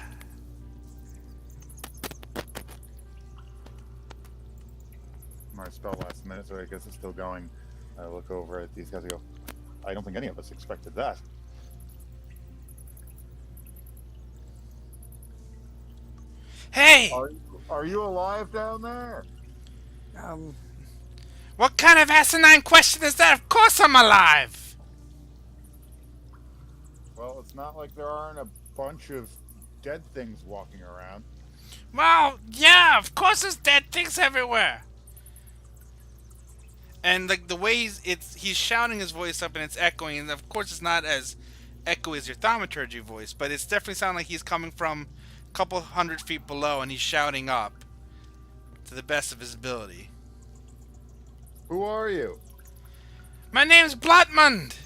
My spell lasts a minute, so I guess it's still going. I look over at these guys and go, I don't think any of us expected that. Hey! Are you alive down there? What kind of asinine question is that? Of course I'm alive! Well, it's not like there aren't a bunch of dead things walking around. Well, yeah, of course there's dead things everywhere. And like the way he's shouting his voice up and it's echoing, and of course it's not as echoey as your thaumaturgy voice, but it's definitely sounding like he's coming from a couple 100 feet below and he's shouting up to the best of his ability. Who are you? My name's Blotmund.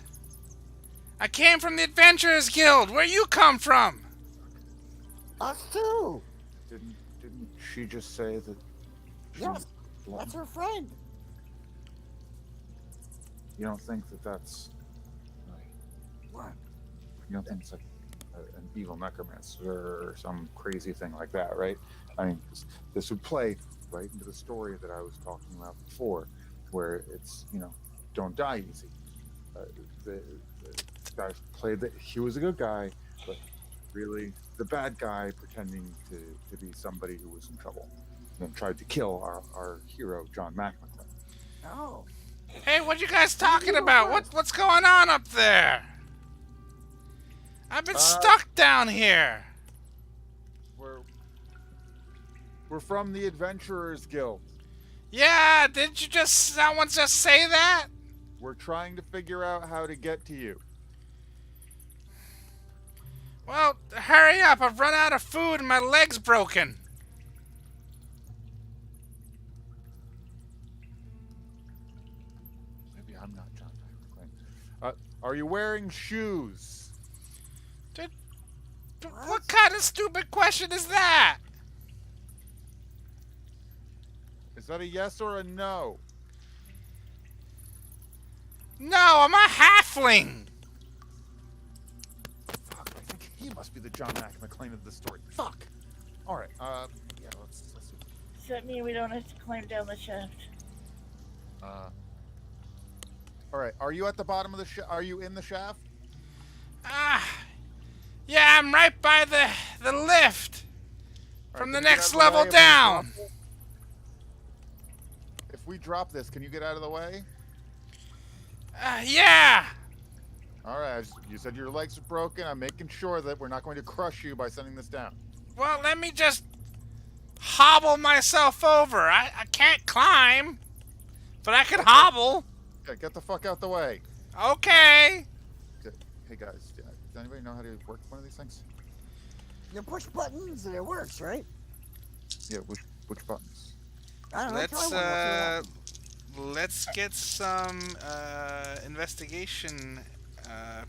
I came from the Adventurers Guild. Where you come from? Us too. Didn't she just say that? Yes, that's her friend. You don't think that's What? you don't think it's like an evil necromancer or some crazy thing like that, right? I mean, this would play right into the story that I was talking about before, where it's, don't die easy. The guy played that he was a good guy, but really the bad guy pretending to be somebody who was in trouble, and then tried to kill our hero John McMclean. Oh. Hey, what you guys talking about? What's going on up there? I've been stuck down here. We're from the Adventurers Guild. Yeah, didn't you someone just say that? We're trying to figure out how to get to you. Well, hurry up. I've run out of food and my leg's broken. Maybe I'm not John McClane. Are you wearing shoes? What kind of stupid question is that? Is that a yes or a no? No, I'm a halfling. Fuck, I think he must be the John McClane of the story. Fuck. All right. Yeah. Let's do it. Does that mean we don't have to climb down the shaft? All right. Are you at the bottom of the Are you in the shaft? Yeah, I'm right by the lift. From the Can you get next out of the level way if we down. drop this? If we drop this, can you get out of the way? Yeah. All right. You said your legs are broken. I'm making sure that we're not going to crush you by sending this down. Well, let me just hobble myself over. I can't climb, but I can Okay. hobble. Okay, get the fuck out the way. Okay. Okay. Hey guys, does anybody know how to work one of these things? You push buttons and it works, right? Yeah. Which buttons? I don't know. Let's try one. We'll see what happens. let's get some investigation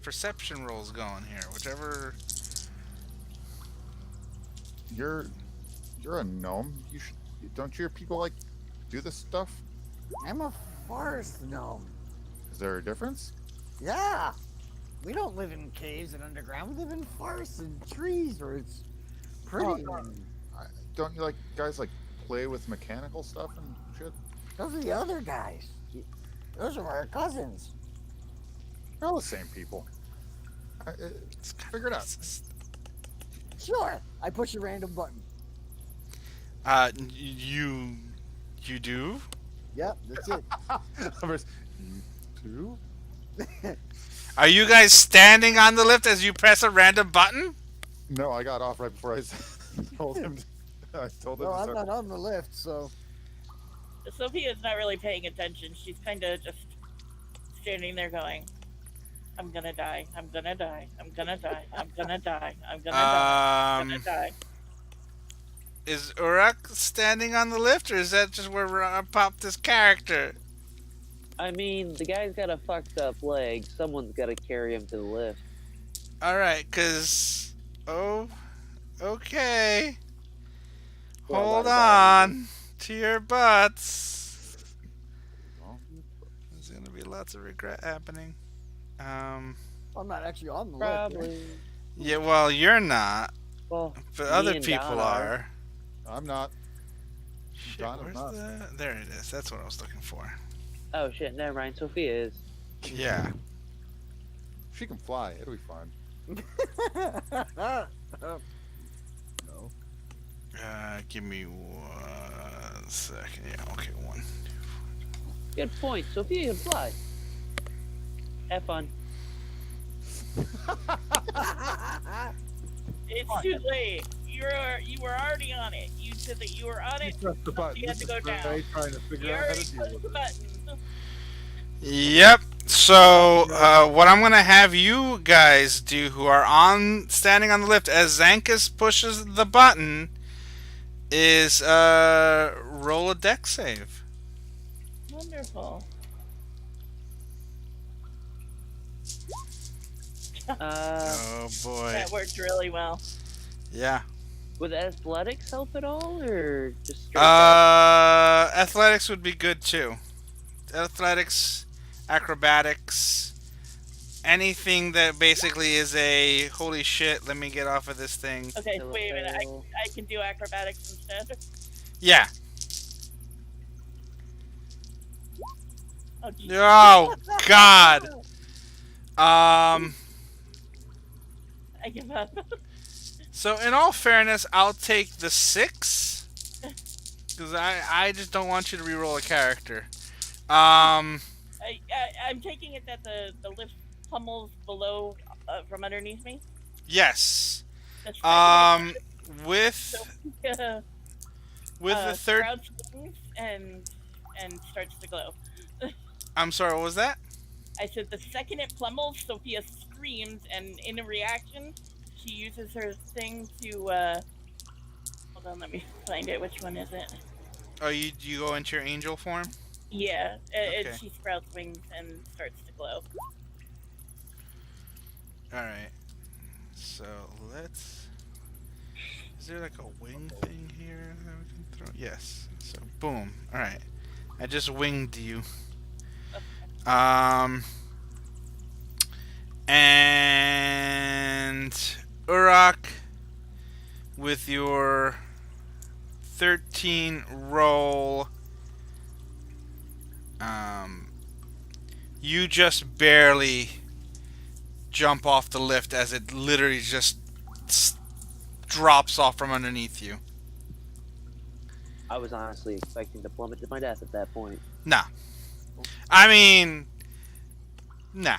perception rolls going here. Whichever. You're a gnome. You should. Don't your people like do this stuff? I'm a forest gnome. Is there a difference? Yeah. We don't live in caves and underground. We live in forests and trees where it's pretty. Oh, and Don't you like guys like play with mechanical stuff and shit? those are the other guys. Those are our cousins. They're all the same people. Figure it out. Sure. I push a random button. You do? Yep, that's it. You two? Are you guys standing on the lift as you press a random button? No, I got off right before I told him. I told him. No, to I'm start. not on the lift, so. Sophia's not really paying attention. She's kind of just standing there going, I'm gonna die. I'm gonna die. I'm gonna die. I'm gonna die. I'm gonna die. I'm gonna die. Is Urak standing on the lift, or is that just where I popped this character? I mean, the guy's got a fucked up leg. Someone's got to carry him to the lift. Alright, cause... Oh, okay. Well, Hold that- on to your butts. Well, There's gonna be lots of regret happening. I'm not actually on the lift. Probably. Yeah, well, you're not, Well, but me other and people Don are. I'm not. Shit, Don is where's not. There it is. That's what I was looking for. oh shit, never mind. Sophia is. Yeah. She can fly. It'll be fine. No. Give me 1 second. Yeah, okay, one. Good point. Sophia can fly. Have fun. It's too late. You were already on it. You said that you were on it. Press the button. You had to go down. Trying to You figure out how already to deal pushed with the it. button. Yep. So, what I'm gonna have you guys do, who are standing on the lift, as Zankus pushes the button, is roll a deck save. Wonderful. Oh boy. That worked really well. Yeah. Would athletics help at all, or just straight up? Athletics would be good too. Athletics, acrobatics, anything that basically is a holy shit. Let me get off of this thing. Okay, Still a wait a minute. fail. I can do acrobatics instead. Yeah. Oh, geez. Oh God. I give up. So in all fairness, I'll take the 6 because I just don't want you to reroll a character. I'm taking it that the lift pummels below from underneath me. Yes. That's right. With So, the third. sprouts wings and starts to glow. I'm sorry. What was that? I said the second it pummels, Sophia screams, and in a reaction, she uses her thing to. Hold on, let me find it. Which one is it? Oh, you go into your angel form. Yeah, Okay. she sprouts wings and starts to glow. All right. So let's. Is there like a wing thing here that we can throw? Yes. So boom. All right. I just winged you. And Urak, with your 13 roll, you just barely jump off the lift as it literally just drops off from underneath you. I was honestly expecting to plummet to my death at that point. Nah. I mean, nah.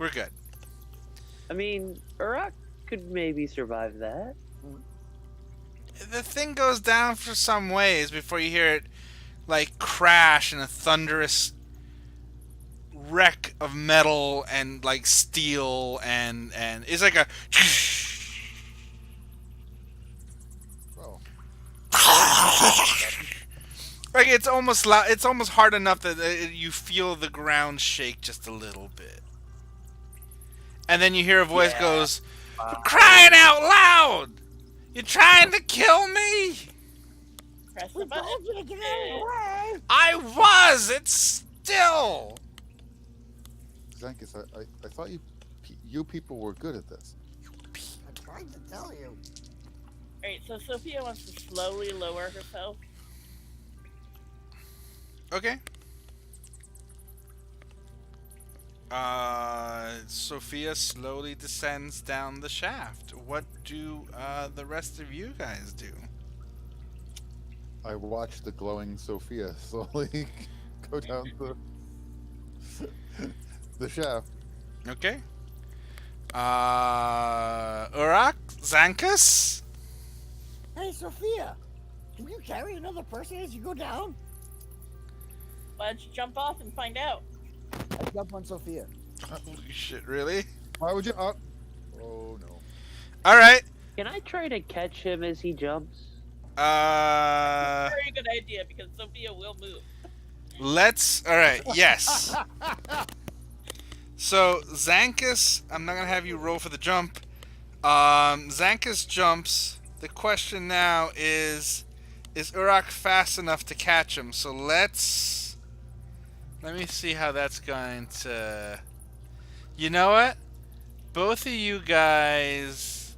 We're good. I mean, Urak could maybe survive that. The thing goes down for some ways before you hear it, like, crash in a thunderous wreck of metal and, like, steel, and it's like a... Oh. Like, it's almost loud, it's almost hard enough that you feel the ground shake just a little bit. And then you hear a voice goes, "For crying out loud! You're trying to kill me?" Press We the button. told you to get out of the way. I was! It's still! Zankus, I thought you people were good at this. I'm trying to tell you. Alright, so Sophia wants to slowly lower herself. Okay. Sophia slowly descends down the shaft. What do the rest of you guys do? I watched the glowing Sophia slowly go down the shaft. Okay. Urak? Zankus? Hey, Sophia, can you carry another person as you go down? Why don't you jump off and find out? I jump on Sophia. Holy shit, really? Why would you? Oh no. Alright. Can I try to catch him as he jumps? Very good idea, because Sophia will move. Let's... Alright, yes. So, Zankus, I'm not going to have you roll for the jump. Zankus jumps. The question now is Urak fast enough to catch him? So let me see how that's going to... You know what? Both of you guys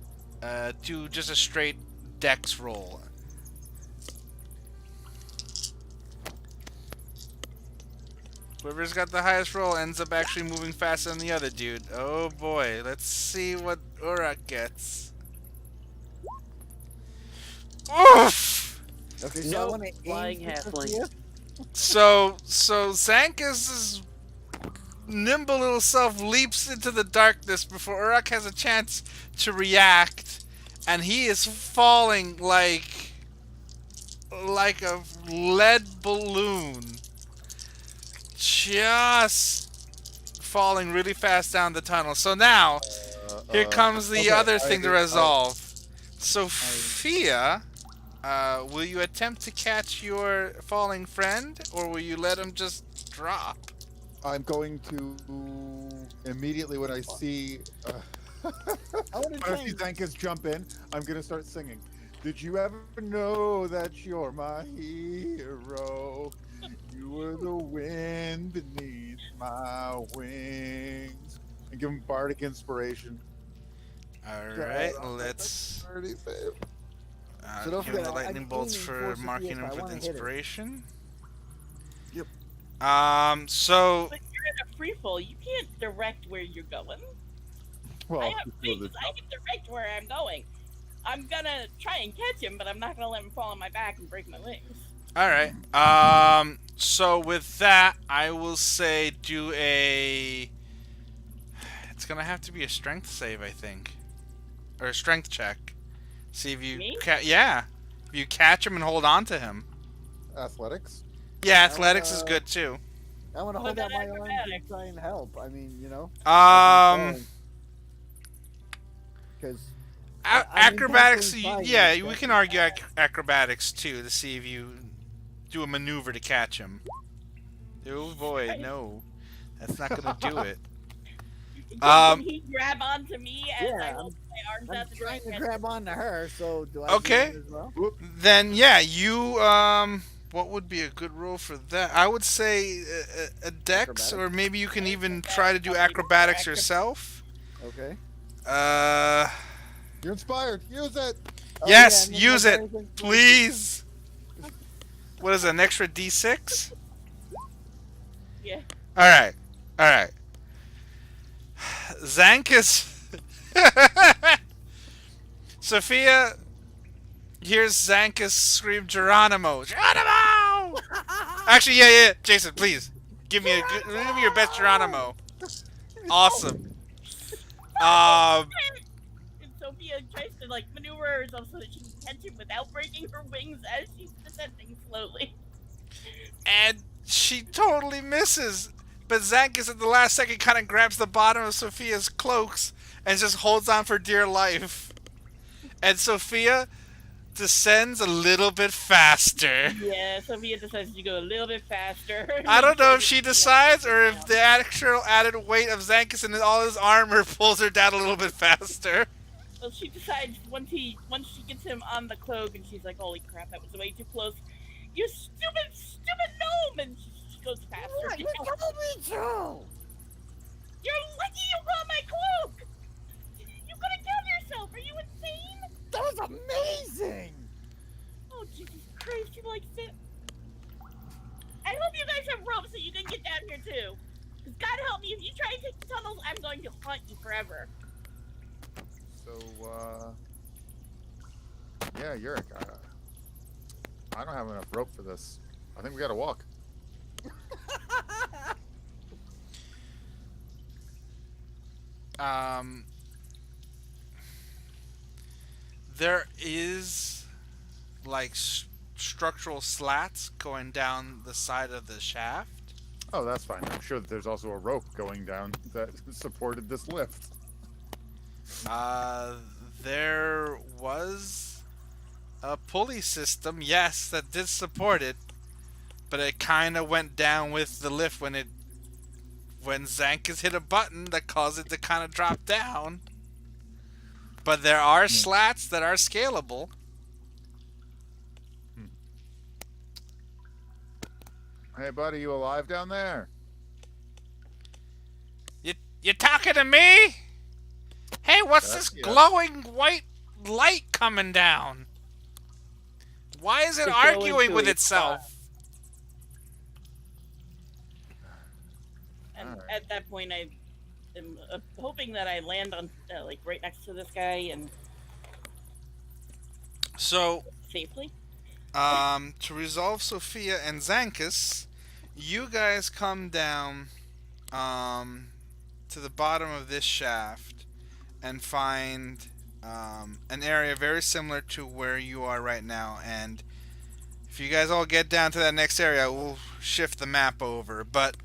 do just a straight dex roll. Whoever's got the highest roll ends up actually moving faster than the other dude. Oh boy, let's see what Urak gets. Oof! Okay, so I No want to flying aim for halfling. Sophia. So Zankus' nimble little self leaps into the darkness before Urak has a chance to react, and he is falling like a lead balloon. Just falling really fast down the tunnel. So now, here comes the okay, other thing to I- resolve. Sophia, will you attempt to catch your falling friend, or will you let him just drop? I'm going to immediately when I see I want to when try I see and Zankus jump in, I'm gonna start singing. Did you ever know that you're my hero? You were the wind beneath my wings. And give him bardic inspiration. Alright, let's Already, babe. So don't give him forget, the I'm lightning bolts aiming for for marking Sophia, him so I with wanna hit her. inspiration. Yep. So But you're in a free fall. You can't direct where you're going. Well, I have before wings. the- I can direct where I'm going. I'm gonna try and catch him, but I'm not gonna let him fall on my back and break my wings. alright. So with that, I will say do a... It's gonna have to be a strength save, I think. Or a strength check. See if you... Me? Yeah. If you catch him and hold on to him. athletics. Yeah, athletics is good too. I want to What hold out about my arms and acrobatics? try and help. I mean, you know. Because I mean, Acrobatics, definitely fine yeah, with we that. can argue acrobatics too to see if you do a maneuver to catch him. Oh boy, no. That's not gonna do it. Can he grab onto me as I Yeah, hold my arms I'm out to try trying and to catch grab onto her. So do I? Okay. do that as well? Then yeah, you what would be a good roll for that? I would say a dex, Acrobatics? or maybe you can even try to do acrobatics yourself. Okay. You're inspired. Use it. Oh, Yes, yeah, and then use my it, bonus inspiration. please. What is it, an extra d6? Yeah. Alright, alright. Zankus. Sophia hears Zankus scream Geronimo. Geronimo! Actually, yeah. Jason, please. Give me your best Geronimo. Awesome. And Sophia tries to like maneuver herself so that she can catch him without breaking her wings as she's descending slowly. And she totally misses. But Zankus at the last second kind of grabs the bottom of Sophia's cloaks and just holds on for dear life. And Sophia descends a little bit faster. Yeah, Sophia decides to go a little bit faster. I don't know if she decides or if the actual added weight of Zankus and all his armor pulls her down a little bit faster. Well, she decides once she gets him on the cloak, and she's like, "Holy crap, that was way too close! You stupid gnome!" And she goes faster. What? You told me to! You're lucky you got my cloak. You could have killed yourself. Are you insane? That was amazing! Oh Jesus Christ! You like it? I hope you guys have ropes so you can get down here too. Cause God help me, if you try to take the tunnels, I'm going to haunt you forever. So, yeah, Urak, I don't have enough rope for this. I think we gotta walk. There is like structural slats going down the side of the shaft. Oh, that's fine. I'm sure that there's also a rope going down that supported this lift. There was a pulley system, yes, that did support it, but it kind of went down with the lift when Zankus hit a button that caused it to kind of drop down. But there are slats that are scalable. Hey, buddy, you alive down there? You talking to me? Hey, what's this Yeah. glowing white light coming down? Why is it To go arguing into with a itself? And Alright. at that point, I am hoping that I land on like right next to this guy and So, safely. to resolve Sophia and Zankus, you guys come down to the bottom of this shaft and find an area very similar to where you are right now. And if you guys all get down to that next area, we'll shift the map over. But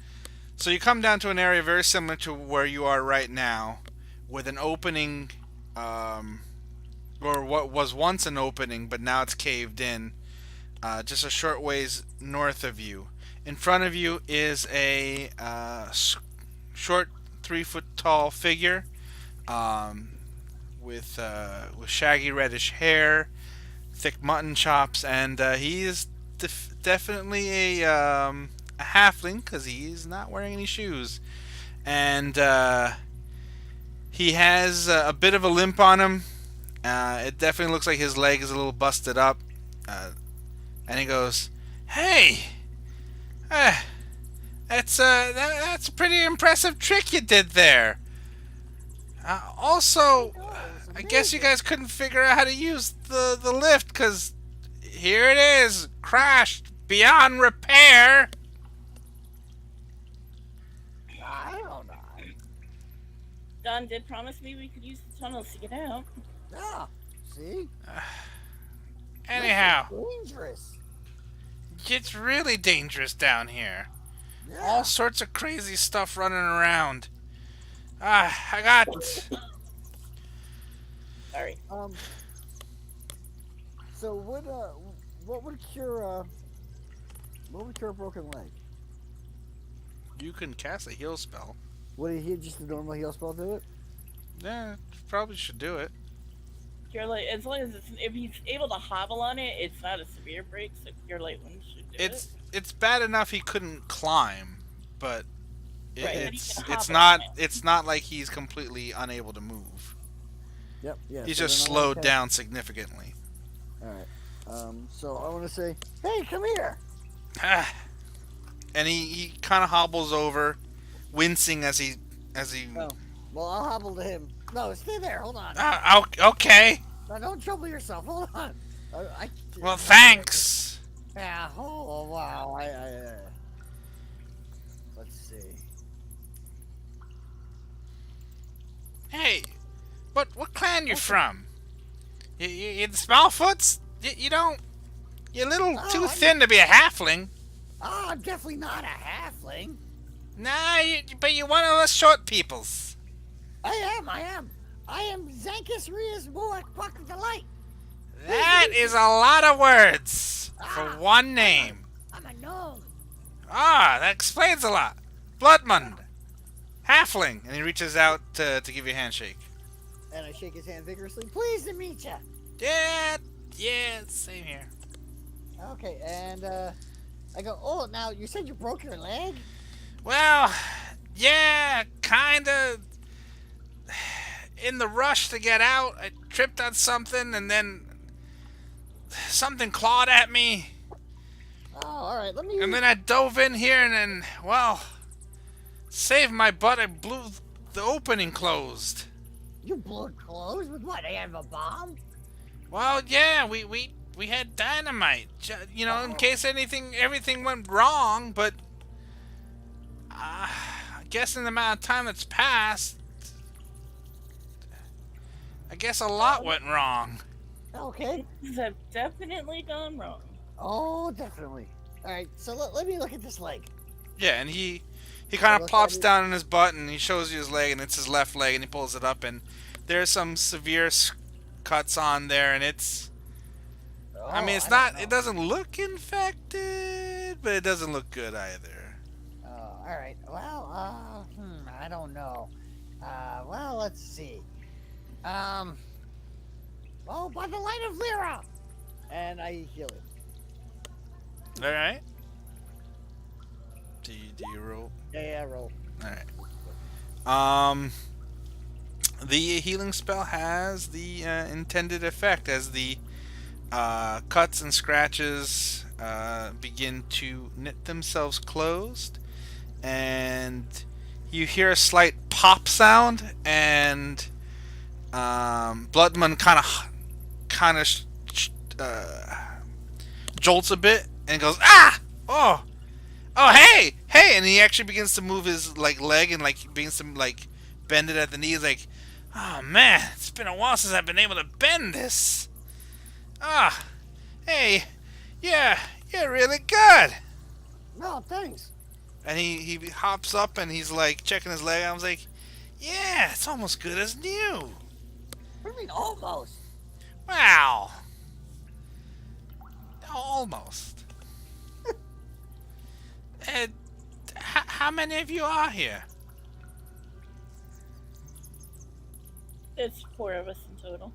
so you come down to an area very similar to where you are right now, with an opening, or what was once an opening, but now it's caved in. Just a short ways north of you. In front of you is a short 3-foot tall figure with shaggy reddish hair, thick mutton chops, and he is definitely a halfling because he's not wearing any shoes. And he has a bit of a limp on him. It definitely looks like his leg is a little busted up. And he goes, "Hey, that's a pretty impressive trick you did there. Also, I guess you guys couldn't figure out how to use the lift, because here it is, crashed beyond repair." I don't know. Don did promise me we could use the tunnels to get out. Yeah. See? Anyhow, Dangerous. it's really dangerous down here. Yeah. All sorts of crazy stuff running around. I got... Sorry. So what would cure a broken leg? You can cast a heal spell. Would he just a normal heal spell do it? Yeah, probably should do it. Cure Light, as long as if he's able to hobble on it, it's not a severe break, so Cure Light one should do it. It's bad enough he couldn't climb, but Right, but he can it's hobble not on it. it's not like he's completely unable to move. Yep. Yeah. He's so just then I wanna slowed say- down significantly. All right. So I want to say, hey, come here. And he kind of hobbles over, wincing as he Oh, well, I'll hobble to him. No, stay there. Hold on. Okay. No, don't trouble yourself. Hold on. Well, thanks. Yeah. Oh, wow. Let's see. Hey, what clan you from? You the Smallfoots? You don't. You're a little Oh, too thin to be a halfling. Oh, I'm definitely not a halfling. Nah, but you're one of us short peoples. I am. I am Zankus Rias Muak Buck of the Light. That is a lot of words for one name. I'm a gnome. Ah, that explains a lot. Bloodmund, halfling, and he reaches out to give you a handshake. And I shake his hand vigorously. Pleased to meet you. Yeah, same here. Okay, and I go, oh, now you said you broke your leg? Well, yeah, kinda. In the rush to get out, I tripped on something, and then something clawed at me. Oh, alright, let me... And then I dove in here, and then, well, saved my butt. I blew the opening closed. You blew it closed? With what? I have a bomb? Well, yeah, we had dynamite, in case everything went wrong. But I guess in the amount of time that's passed, I guess a lot went wrong. Okay. Things have definitely gone wrong. Oh, definitely. Alright, so let me look at this leg. Yeah, and he kind of plops down on his butt, and he shows you his leg, and it's his left leg, and he pulls it up, and there's some severe cuts on there, and it's... I mean, it's not... It doesn't look infected, but it doesn't look good either. Oh, alright. Well, I don't know. Well, let's see. Oh, by the light of Lyra! And I heal him. Alright. Do you roll? Yeah, roll. Alright. The healing spell has the intended effect as the cuts and scratches begin to knit themselves closed, and you hear a slight pop sound, and Bloodman kind of jolts a bit and goes, ah, oh, hey, and he actually begins to move his leg and begins to bend it at the knees, like, oh man, it's been a while since I've been able to bend this. Ah, hey, yeah, you're really good. No, thanks. And he hops up and he's checking his leg. I was like, yeah, it's almost good as new. What do you mean, almost? Wow. Almost. And how many of you are here? It's 4 of us in total.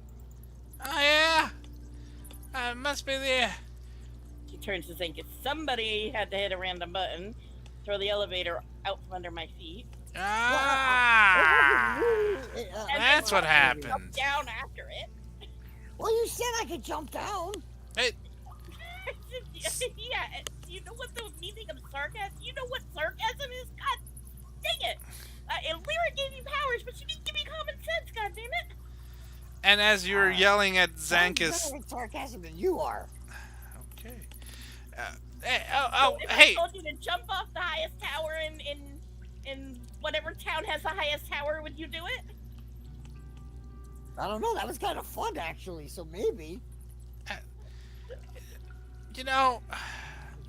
Oh, yeah? Must be there. She turns to think if somebody had to hit a random button, throw the elevator out from under my feet. Ah! That's what happened. Jump down after it. Well, you said I could jump down. Hey, Yeah, you know what the meaning of sarcasm? You know what sarcasm is? God dang it! And Lyra gave you powers, but she didn't give me common sense. God damn it! and as you were yelling at I'm Zankus... better at sarcasm than you are. Okay. So if Hey! I told you to jump off the highest tower in whatever town has the highest tower, would you do it? I don't know. That was kind of fun, actually. So maybe.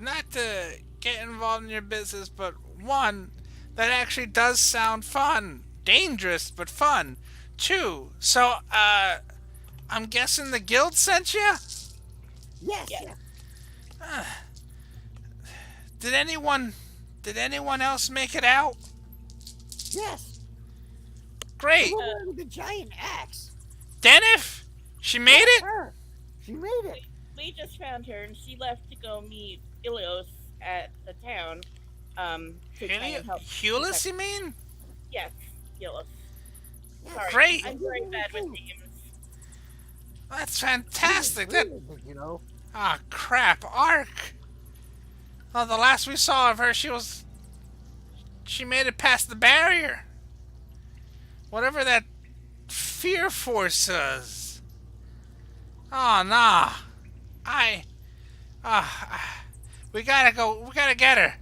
Not to get involved in your business, but one, that actually does sound fun. Dangerous, but fun. Two, so, I'm guessing the guild sent you? Yes. Yeah. Did anyone else make it out? Yes. Great. The woman with the giant axe. Denif? She made it? Her. She made it. We just found her, and she left to go meet Ilios at the town. To try and help. Hulis, you mean? Yes, Ilios. Sorry, Great. I'm very bad with names. That's fantastic. That... You know. Ah, crap. Ark. Well, the last we saw of her, she made it past the barrier. Whatever that fear force is. Oh, nah. We gotta get her.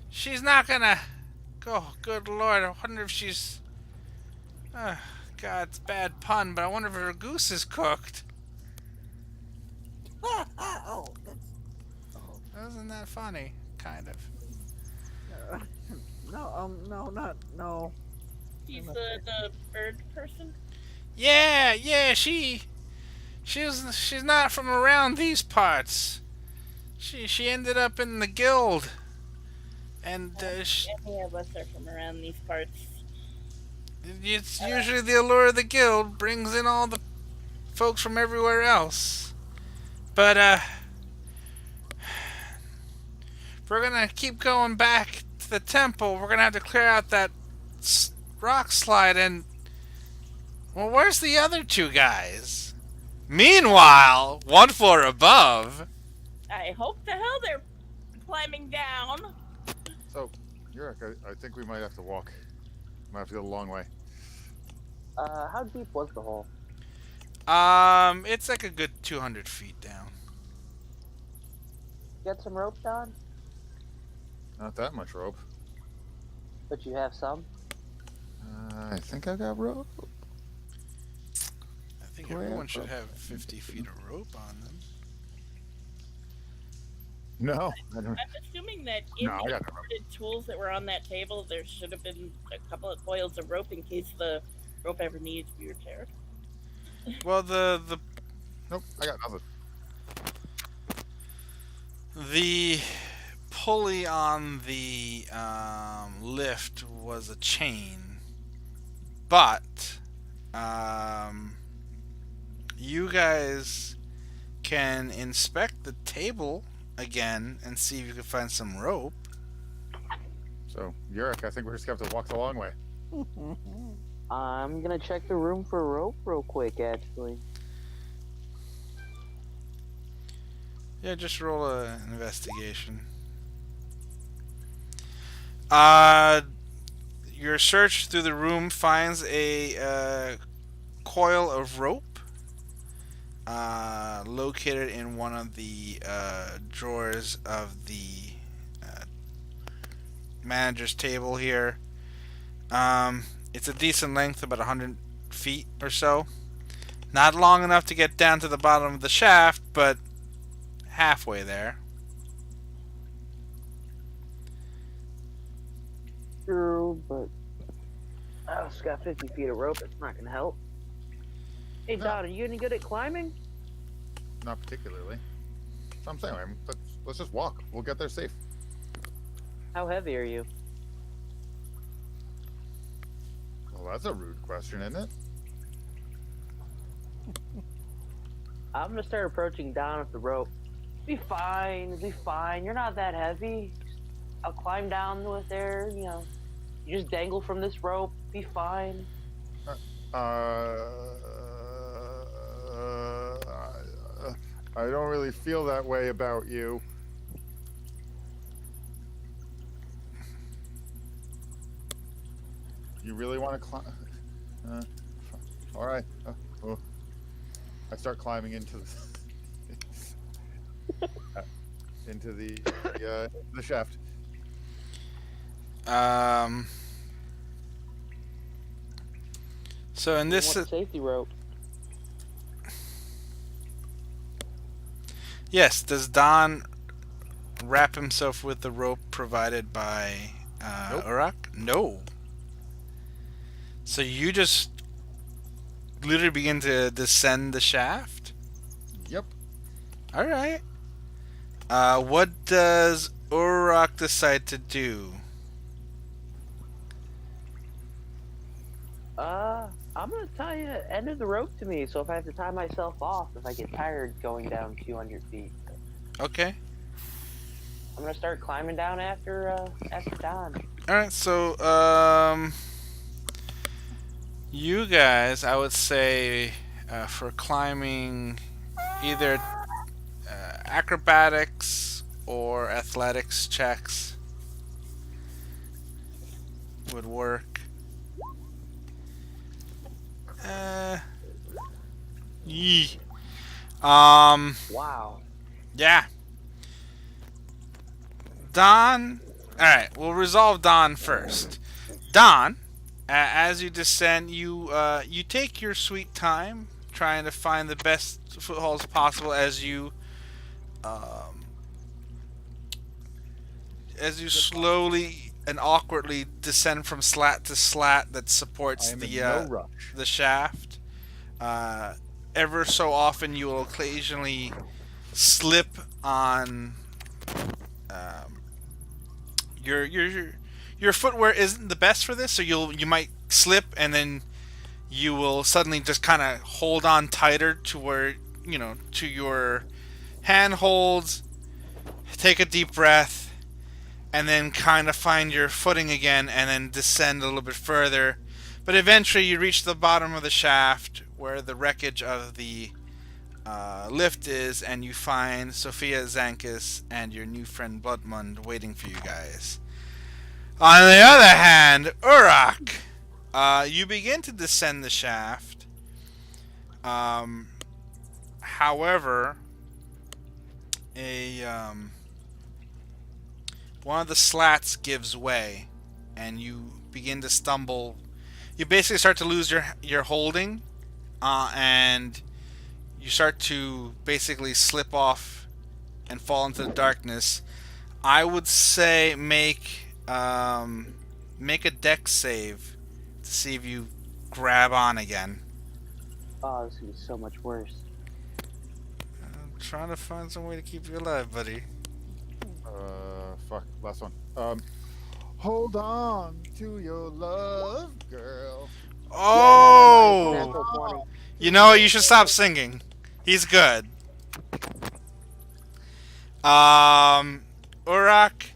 She's not gonna... Oh, good lord. I wonder if she's... God, it's a bad pun, but I wonder if her goose is cooked. Oh, that's Isn't that funny? Kind of. uh, no, no, not no. He's the bird person. Yeah, she's not from around these parts. She ended up in the guild, and Any of us are from around these parts. it's usually the allure of the guild brings in all the folks from everywhere else. But if we're gonna keep going back to the temple, we're gonna have to clear out that rock slide. And well, where's the other two guys? Meanwhile, one floor above. I hope the hell they're climbing down. So, Urak, I think we might have to walk. Might have to go a long way. How deep was the hole? It's like a good 200 feet down. Get some rope, Don? Not that much rope. But you have some? I think I got rope. I think Where everyone should from? have 50 feet of rope on them. No, I don't. I'm assuming that in No, I the got no rope. imported tools that were on that table, there should have been a couple of coils of rope in case the rope ever needed to be repaired. Well, the Nope, I got nothing. the pulley on the lift was a chain, but you guys can inspect the table again and see if you can find some rope. So, Urak, I think we're just gonna have to walk the long way. I'm gonna check the room for rope real quick, actually. Yeah, just roll an investigation. Your search through the room finds a coil of rope located in one of the drawers of the manager's table here. It's a decent length, about 100 feet or so. Not long enough to get down to the bottom of the shaft, but halfway there. True, but I just got 50 feet of rope. It's not gonna help. Hey, No. Don, are you any good at climbing? Not particularly. So I'm saying, man, let's just walk. We'll get there safe. How heavy are you? Well, that's a rude question, isn't it? I'm gonna start approaching Don with the rope. Be fine, be fine. You're not that heavy. I'll climb down with there, you know. You just dangle from this rope. Be fine. I don't really feel that way about you. You really want to climb? All right. Oh. I start climbing into the shaft. So in this, You want safety rope. yes, does Don wrap himself with the rope provided by Nope. Urak? No. So you just literally begin to descend the shaft? Yep. All right. What does Urak decide to do? I'm gonna tie you end of the rope to me, so if I have to tie myself off, if I get tired going down 200 feet, Okay. I'm gonna start climbing down after Don. All right. So you guys, I would say, for climbing, either acrobatics or athletics checks would work. Yee. Wow. Yeah. Don. All right, we'll resolve Don first. Don, As you descend, you take your sweet time trying to find the best footholds possible um, as you slowly and awkwardly descend from slat to slat that I supports am in no rush. the shaft. Uh, Ever so often, you will occasionally slip on um, your footwear isn't the best for this, so you might slip and then you will suddenly just kind of hold on tighter to where to your handholds. Take a deep breath, and then kind of find your footing again, and then descend a little bit further. But eventually, you reach the bottom of the shaft where the wreckage of the lift is, and you find Sophia, Zankus, and your new friend Bloodmund waiting for you guys. On the other hand, Urak, you begin to descend the shaft. However, a one of the slats gives way, and you begin to stumble. You basically start to lose your holding, and you start to basically slip off and fall into the darkness. I would say make a dex save to see if you grab on again. Oh, this is gonna be so much worse. I'm trying to find some way to keep you alive, buddy. Fuck. Last one. Hold on to your love, girl. Oh! Natural 20. You know what? You should stop singing. He's good. Urak,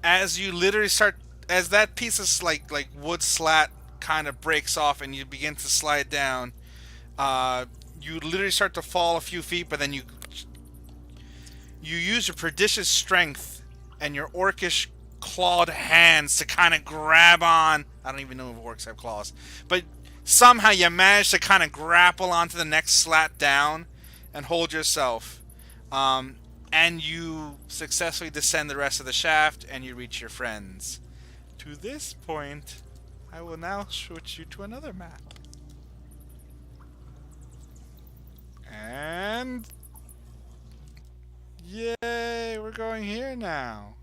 as you literally start, as that piece of like wood slat kind of breaks off and you begin to slide down, you literally start to fall a few feet, but then you use your prodigious strength and your orcish clawed hands to kind of grab on. I don't even know if orcs have claws, but somehow you manage to kind of grapple onto the next slat down and hold yourself. And you successfully descend the rest of the shaft and you reach your friends. To this point, I will now switch you to another map. And yay, we're going here now.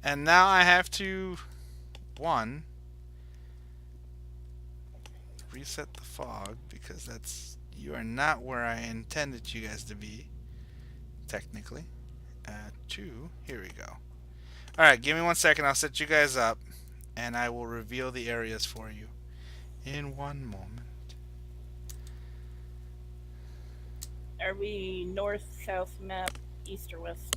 And now I have to reset the fog because you are not where I intended you guys to be, technically. 2, here we go. Alright, give me 1 second, I'll set you guys up and I will reveal the areas for you in 1 moment. Are we north, south map, east or west?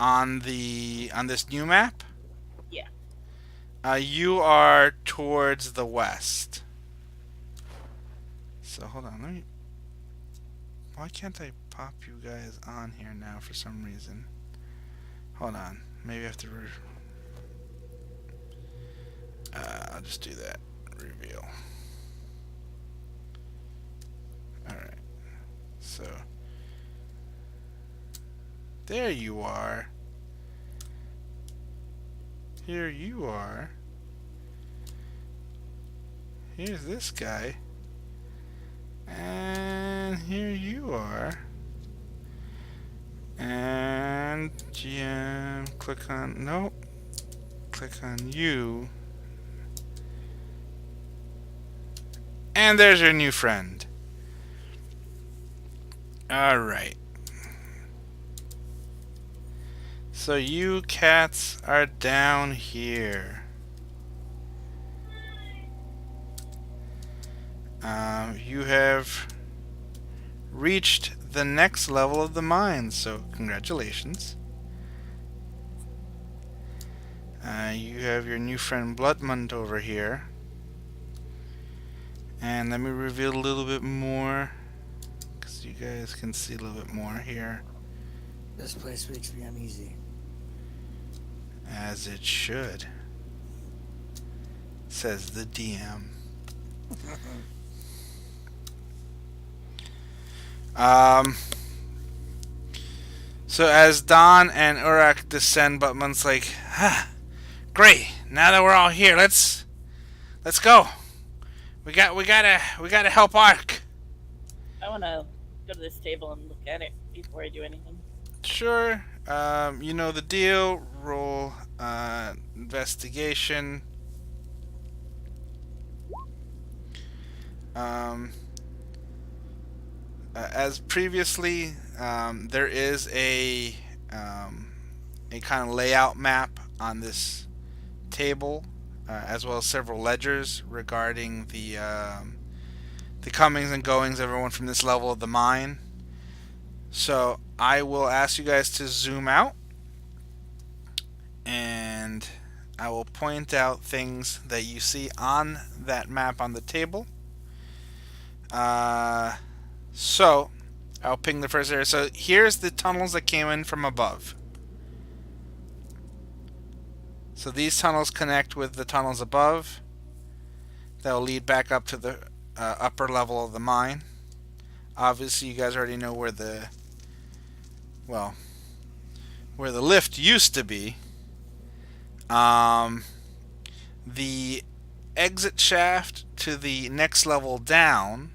On this new map? Yeah. You are towards the west. So hold on, why can't I pop you guys on here now for some reason? Hold on, maybe I have to I'll just do that. Reveal. Alright. So there you are. Here you are. Here's this guy. And here you are. And GM, click on, nope. Click on you. And there's your new friend. Alright. So you cats are down here. You have reached the next level of the mine, so congratulations. You have your new friend Bloodmund over here. And let me reveal a little bit more, because you guys can see a little bit more here. This place makes me uneasy. As it should. Says the DM. So as Don and Urak descend, Butman's like, great. Now that we're all here, let's go. We gotta help Ark. I want to go to this table and look at it before I do anything. Sure. You know the deal. Roll investigation. As previously, there is a kind of layout map on this table, as well as several ledgers regarding the comings and goings of everyone from this level of the mine. So I will ask you guys to zoom out, and I will point out things that you see on that map on the table. So I'll ping the first area. So here's the tunnels that came in from above. So these tunnels connect with the tunnels above. That will lead back up to the upper level of the mine. Obviously, you guys already know where the lift used to be. The exit shaft to the next level down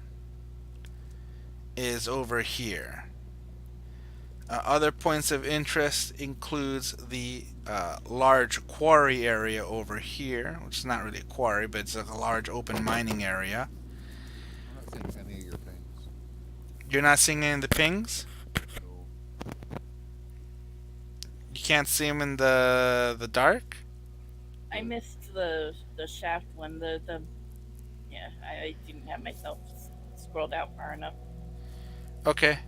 is over here. Other points of interest includes the large quarry area over here, which is not really a quarry, but it's like a large open mining area. I'm not seeing any of your things. You're not seeing any of the pings? So, You can't see them in the dark? I missed the shaft one. Yeah, I didn't have myself scrolled out far enough. Okay.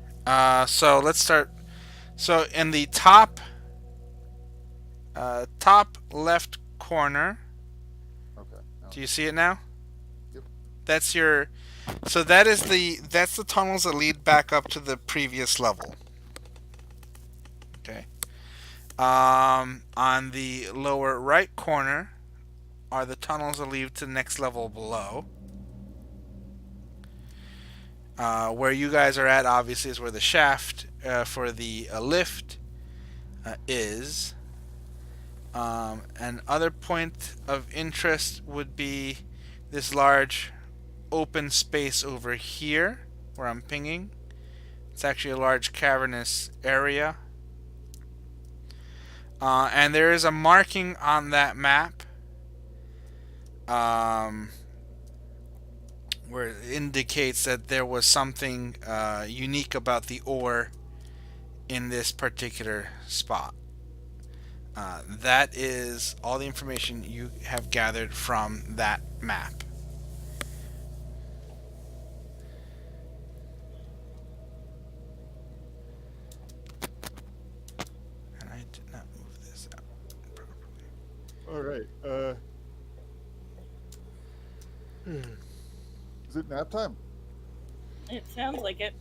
So let's start. So in the top left corner, okay. No. do you see it now? Yep. That's your. So that's the tunnels that lead back up to the previous level. Okay. On the lower right corner are the tunnels that lead to the next level below. Where you guys are at, obviously, is where the shaft for the lift is. An other point of interest would be this large open space over here, where I'm pinging. It's actually a large cavernous area. And there is a marking on that map where it indicates that there was something unique about the ore in this particular spot. That is all the information you have gathered from that map. And I did not move this out properly. All right. Is it nap time? It sounds like it.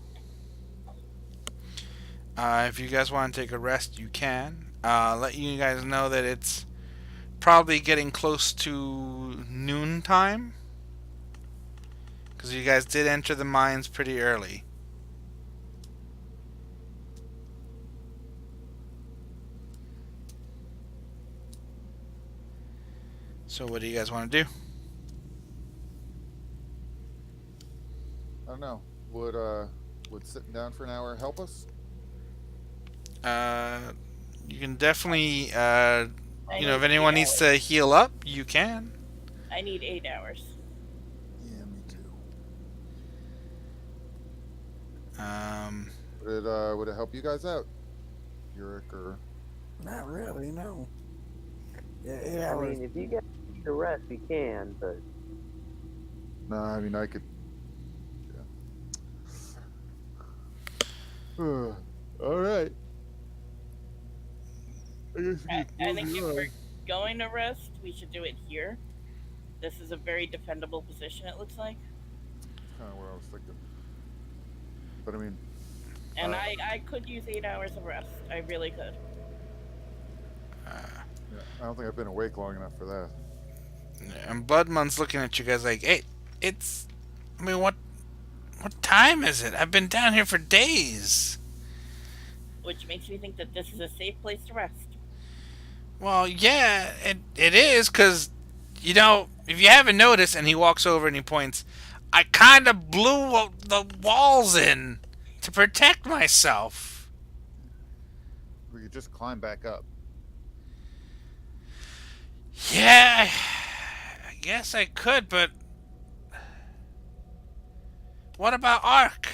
If you guys want to take a rest, you can. Let you guys know that it's probably getting close to noon time, because you guys did enter the mines pretty early. So what do you guys want to do? I don't know. Would sitting down for an hour help us? You can definitely, I if need anyone 8 needs hours. to heal up, you can. I need 8 hours. Yeah, me too. Um, Would it help you guys out, Urak or? Not really, no. Yeah, I mean, if you guys need to rest, we can, but No, I mean I could. Yeah. All right. I guess we I can think if move we're on. going to rest, we should do it here. This is a very defendable position, it looks like. Kind of what I was thinking. But I mean, And I could use 8 hours of rest. I really could. yeah, I don't think I've been awake long enough for that. and Bloodmun's looking at you guys like, hey, what time is it? I've been down here for days. which makes me think that this is a safe place to rest. Well, yeah, it is, because, if you haven't noticed, and he walks over and he points, I kind of blew the walls in to protect myself. We could just climb back up. Yeah, I guess I could, but what about Ark?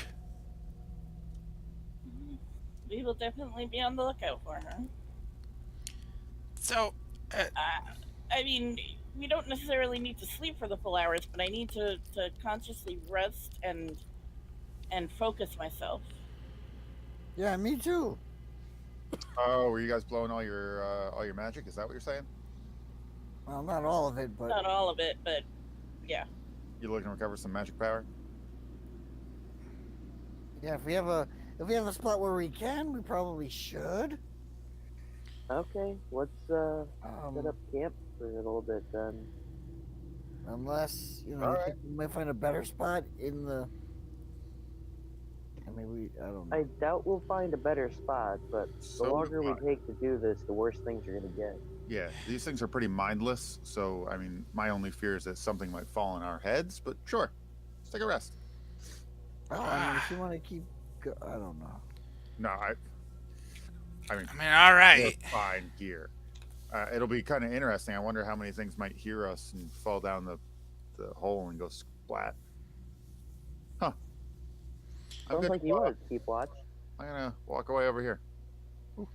We will definitely be on the lookout for her. So, I mean, we don't necessarily need to sleep for the full hours, but I need to consciously rest and focus myself. Yeah, me too. Oh, were you guys blowing all your magic? Is that what you're saying? Well, not all of it, but Not all of it, but yeah. You looking to recover some magic power? yeah, if we have a spot where we can, we probably should. Okay, let's set up camp for a little bit then. Unless you All think we might find a better spot in the. I mean, I don't know. I doubt we'll find a better spot, but So the longer do we I. take to do this, the worse things you're gonna get. Yeah, these things are pretty mindless. So, I mean, my only fear is that something might fall on our heads. But sure, let's take a rest. Well, I mean, if you want to keep, I don't know. No, I mean, all we're right. fine here. It'll be kind of interesting. I wonder how many things might hear us and fall down the hole and go splat. Huh. I'm Sounds good. like you want to keep watch. I'm gonna walk away over here. All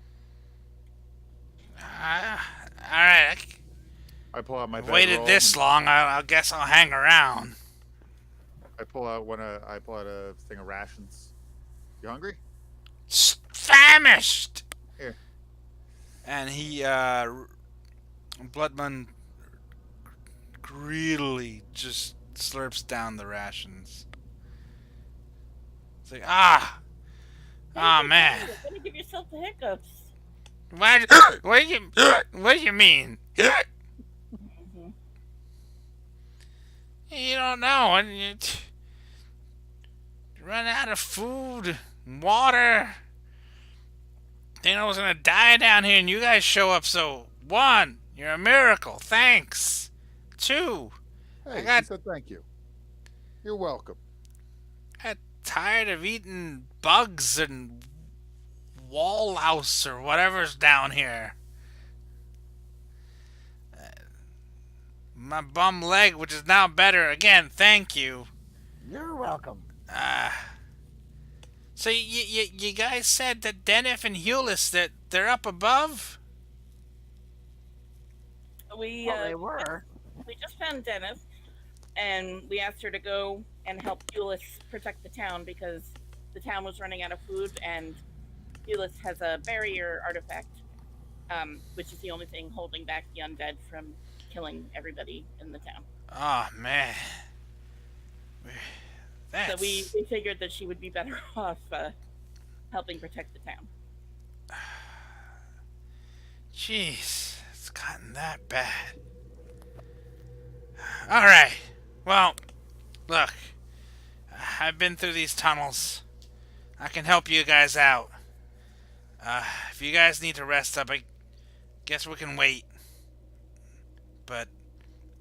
right. I pull out my I bedroll waited this and long. I guess I'll hang around. I pull out a thing of rations. You hungry? Famished. Here. And he, Bloodman, greedily just slurps down the rations. It's like, man. You're gonna give yourself the hiccups. What do you mean? Mhm. You don't know. And you run out of food, water. Think I was gonna die down here, and you guys show up. So 1, you're a miracle. Thanks. 2, Hey, got- she said thank you. You're welcome. got tired of eating bugs and wall louse or whatever's down here. My bum leg, which is now better. Again, thank you. You're welcome. So you guys said that Denif and Hewlett, that they're up above? Well, they were. We just found Dennis, and we asked her to go and help Ulyss protect the town because the town was running out of food, and Ulyss has a barrier artifact, which is the only thing holding back the undead from killing everybody in the town. Oh, man. That's... So we figured that she would be better off helping protect the town. Jeez, it's gotten that bad. Alright. Well, look. I've been through these tunnels. I can help you guys out. If you guys need to rest up, I guess we can wait. But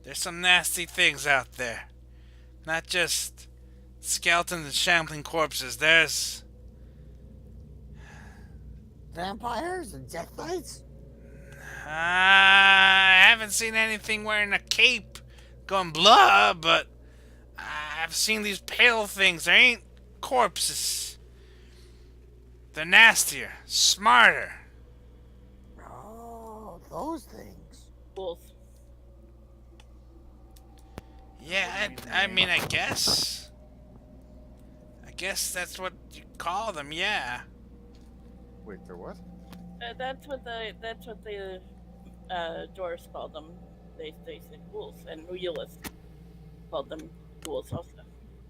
there's some nasty things out there. Not just skeletons and shambling corpses. There's... Vampires and death knights? I haven't seen anything wearing a cape going blah, but I've seen these pale things. They ain't corpses. They're nastier, smarter. Oh, those things. Wolf. Yeah, I mean, I guess. I guess that's what you call them, yeah. Wait, they're what? That's what the dwarves called them. They said ghouls, and Ulyss called them ghouls also.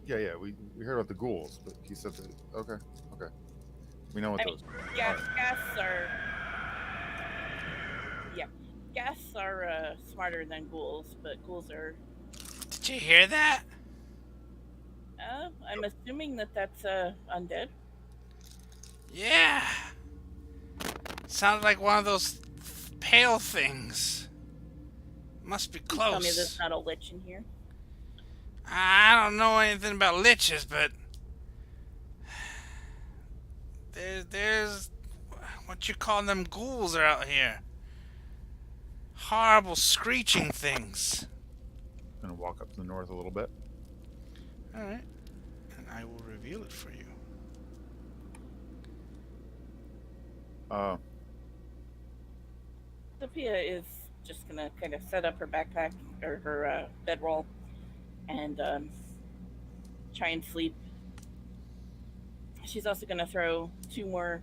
Yeah, we heard about the ghouls, but he said that. Okay. We know what I those mean, are. Ghasts are. Yeah, Ghasts are smarter than ghouls, but ghouls are. Did you hear that? I'm assuming that that's undead. Yeah. Sounded like one of those pale things. Must be Please tell me close. there's not a lich in here. I don't know anything about liches, but there's what you call them ghouls are out here. Horrible screeching things. Gonna walk up to the north a little bit. All right, and I will reveal it for you. Sophia is just gonna kind of set up her backpack or her bedroll and try and sleep. She's also gonna throw 2 more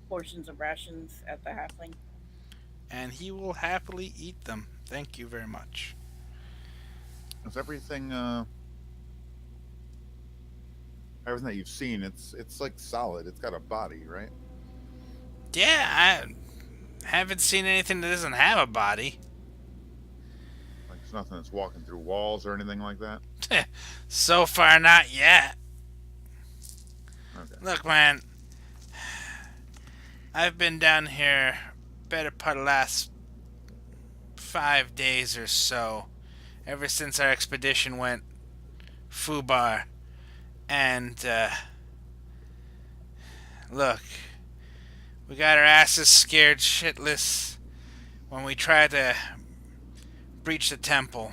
portions of rations at the halfling. And he will happily eat them. Thank you very much. Is everything everything that you've seen? It's like solid. It's got a body, right? Yeah, I haven't seen anything that doesn't have a body. Like there's nothing that's walking through walls or anything like that. So far, not yet. Okay. Look, man, I've been down here better part of the last 5 days or so, ever since our expedition went foobar. And, look, we got our asses scared shitless when we tried to breach the temple.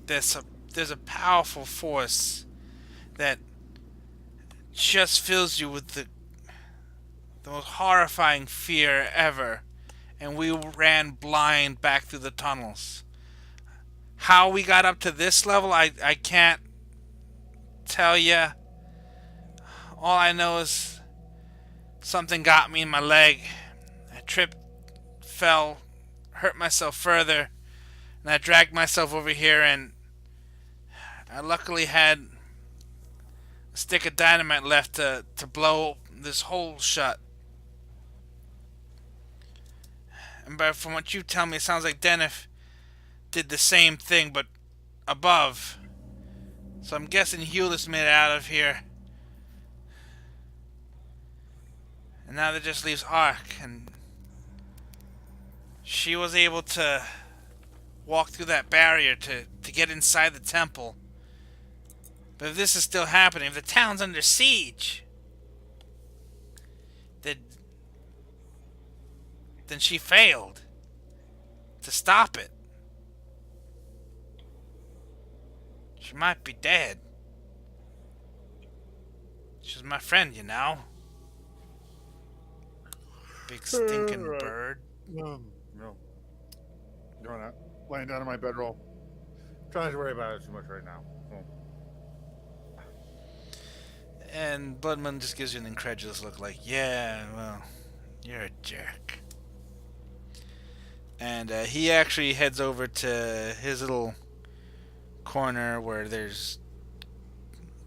There's a powerful force that just fills you with the most horrifying fear ever, and we ran blind back through the tunnels. How we got up to this level, I can't tell you. All I know is something got me in my leg. I tripped, fell, hurt myself further, and I dragged myself over here, and I luckily had a stick of dynamite left to blow this hole shut. And from what you tell me, it sounds like Denif did the same thing, but above. So I'm guessing Hewless made it out of here. And now that just leaves Ark, and she was able to walk through that barrier to get inside the temple. But if this is still happening, if the town's under siege, then she failed to stop it. She might be dead. She's my friend, you know. Big stinking Right. bird. No. Going out, laying down in my bedroll. Trying to worry about it too much right now. And Bloodman just gives you an incredulous look like, yeah, well, you're a jerk. And he actually heads over to his little corner where there's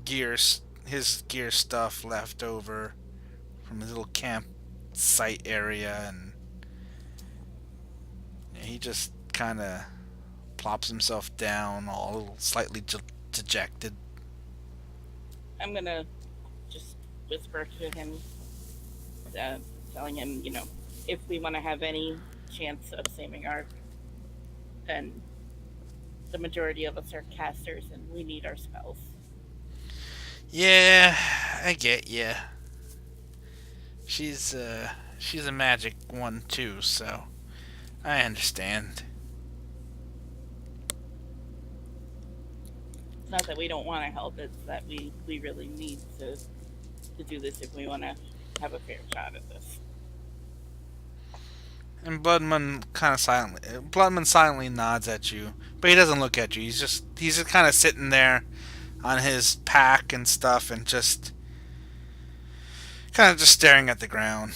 his gear stuff left over from his little campsite area, and he just kind of plops himself down, all a little slightly dejected. I'm gonna just whisper to him, telling him, if we want to have any chance of saving Ark, then the majority of us are casters and we need our spells. Yeah, I get ya. She's a magic one too, so I understand. It's not that we don't want to help, it's that we really need to do this if we want to have a fair shot at this. And Bloodman silently nods at you, but he doesn't look at you. He's just kind of sitting there on his pack and stuff, and just kind of just staring at the ground.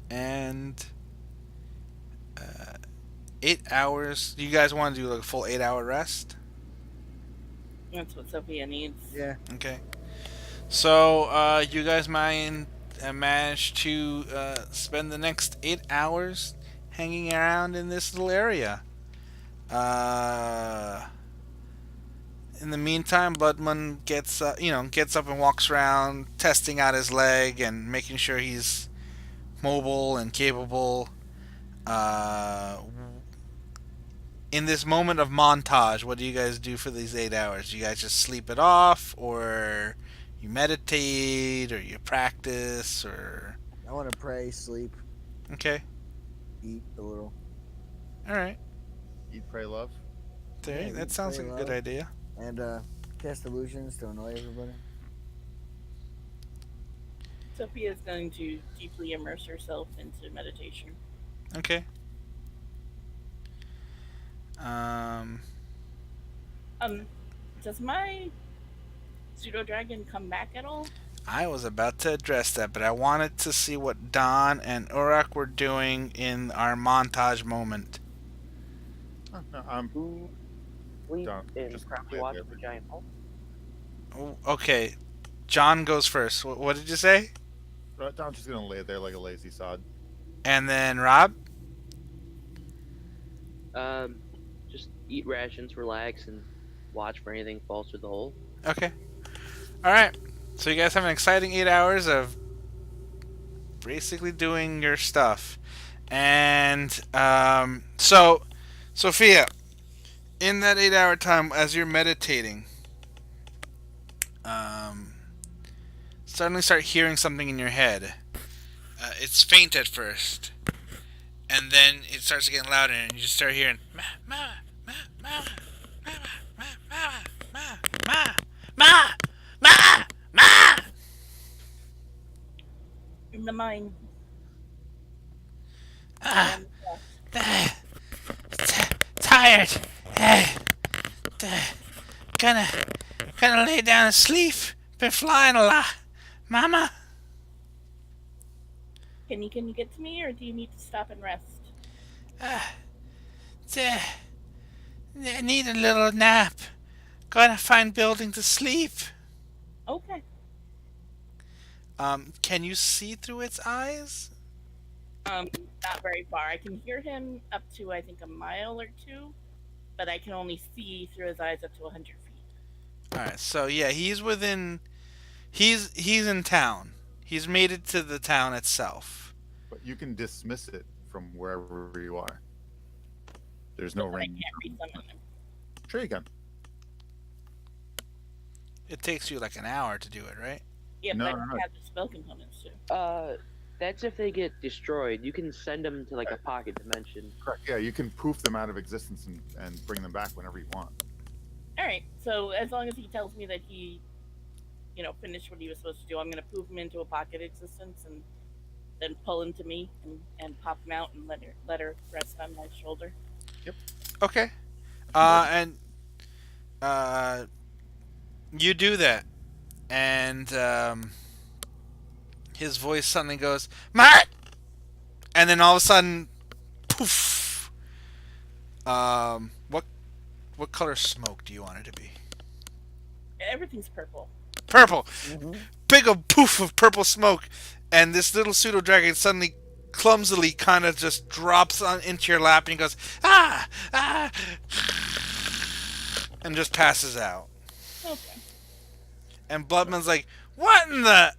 And 8 hours. Do you guys want to do like a full 8-hour rest? That's what Sophia needs. Yeah. Okay. So you guys manage to spend the next 8 hours hanging around in this little area. In the meantime, Bloodman gets up and walks around, testing out his leg and making sure he's mobile and capable. Uh, in this moment of montage, what do you guys do for these 8 hours? Do you guys just sleep it off, or you meditate, or you practice, or I want to pray, sleep, okay, eat a little. all right, Eat, pray, love. there, Yeah, that eat, sounds pray, like a good love. idea. And cast illusions to annoy everybody. Sophia is going to deeply immerse herself into meditation. Okay. Um, Does my pseudo dragon come back at all? I was about to address that, but I wanted to see what Don and Urak were doing in our montage moment. Oh, no, I'm Who sleep Don't- and just probably completely watch the everything. giant hole? Oh, okay, John goes first. What did you say? I'm just gonna lay there like a lazy sod. And then Rob? Just eat rations, relax, and watch for anything falls through the hole. Okay. Alright. So you guys have an exciting 8 hours of basically doing your stuff. And so Sophia, in that 8 hour time as you're meditating, suddenly start hearing something in your head. It's faint at first. And then it starts getting louder and you just start hearing ma ma ma ma ma ma ma ma ma ma ma. In the mine. Ah, tired. Gonna lay down and sleep. Been flying a lot, Mama. Can you get to me, or do you need to stop and rest? I need a little nap. Gotta find building to sleep. Okay. Can you see through its eyes? Not very far. I can hear him up to I think a mile or two, but I can only see through his eyes up to 100 feet. All right. So yeah, he's within. He's in town. He's made it to the town itself. But you can dismiss it from wherever you are. There's no But I ring. can't resummon him. Sure you can. It takes you like an hour to do it, right? Yeah, No, but I no, don't no. have the spell components too. That's if they get destroyed. You can send them to like a pocket dimension. Correct. Yeah, you can poof them out of existence and bring them back whenever you want. All right. So as long as he tells me that he, finished what he was supposed to do, I'm gonna poof him into a pocket existence and then pull him to me and pop him out and let her rest on my shoulder. Okay. And you do that, and his voice suddenly goes, "Matt!" And then all of a sudden, poof. What color smoke do you want it to be? Everything's purple. Purple. Mm-hmm. Big old poof of purple smoke, and this little pseudo dragon suddenly clumsily kind of just drops into your lap and he goes ah, and just passes out. Okay. And Bloodman's like, what in the,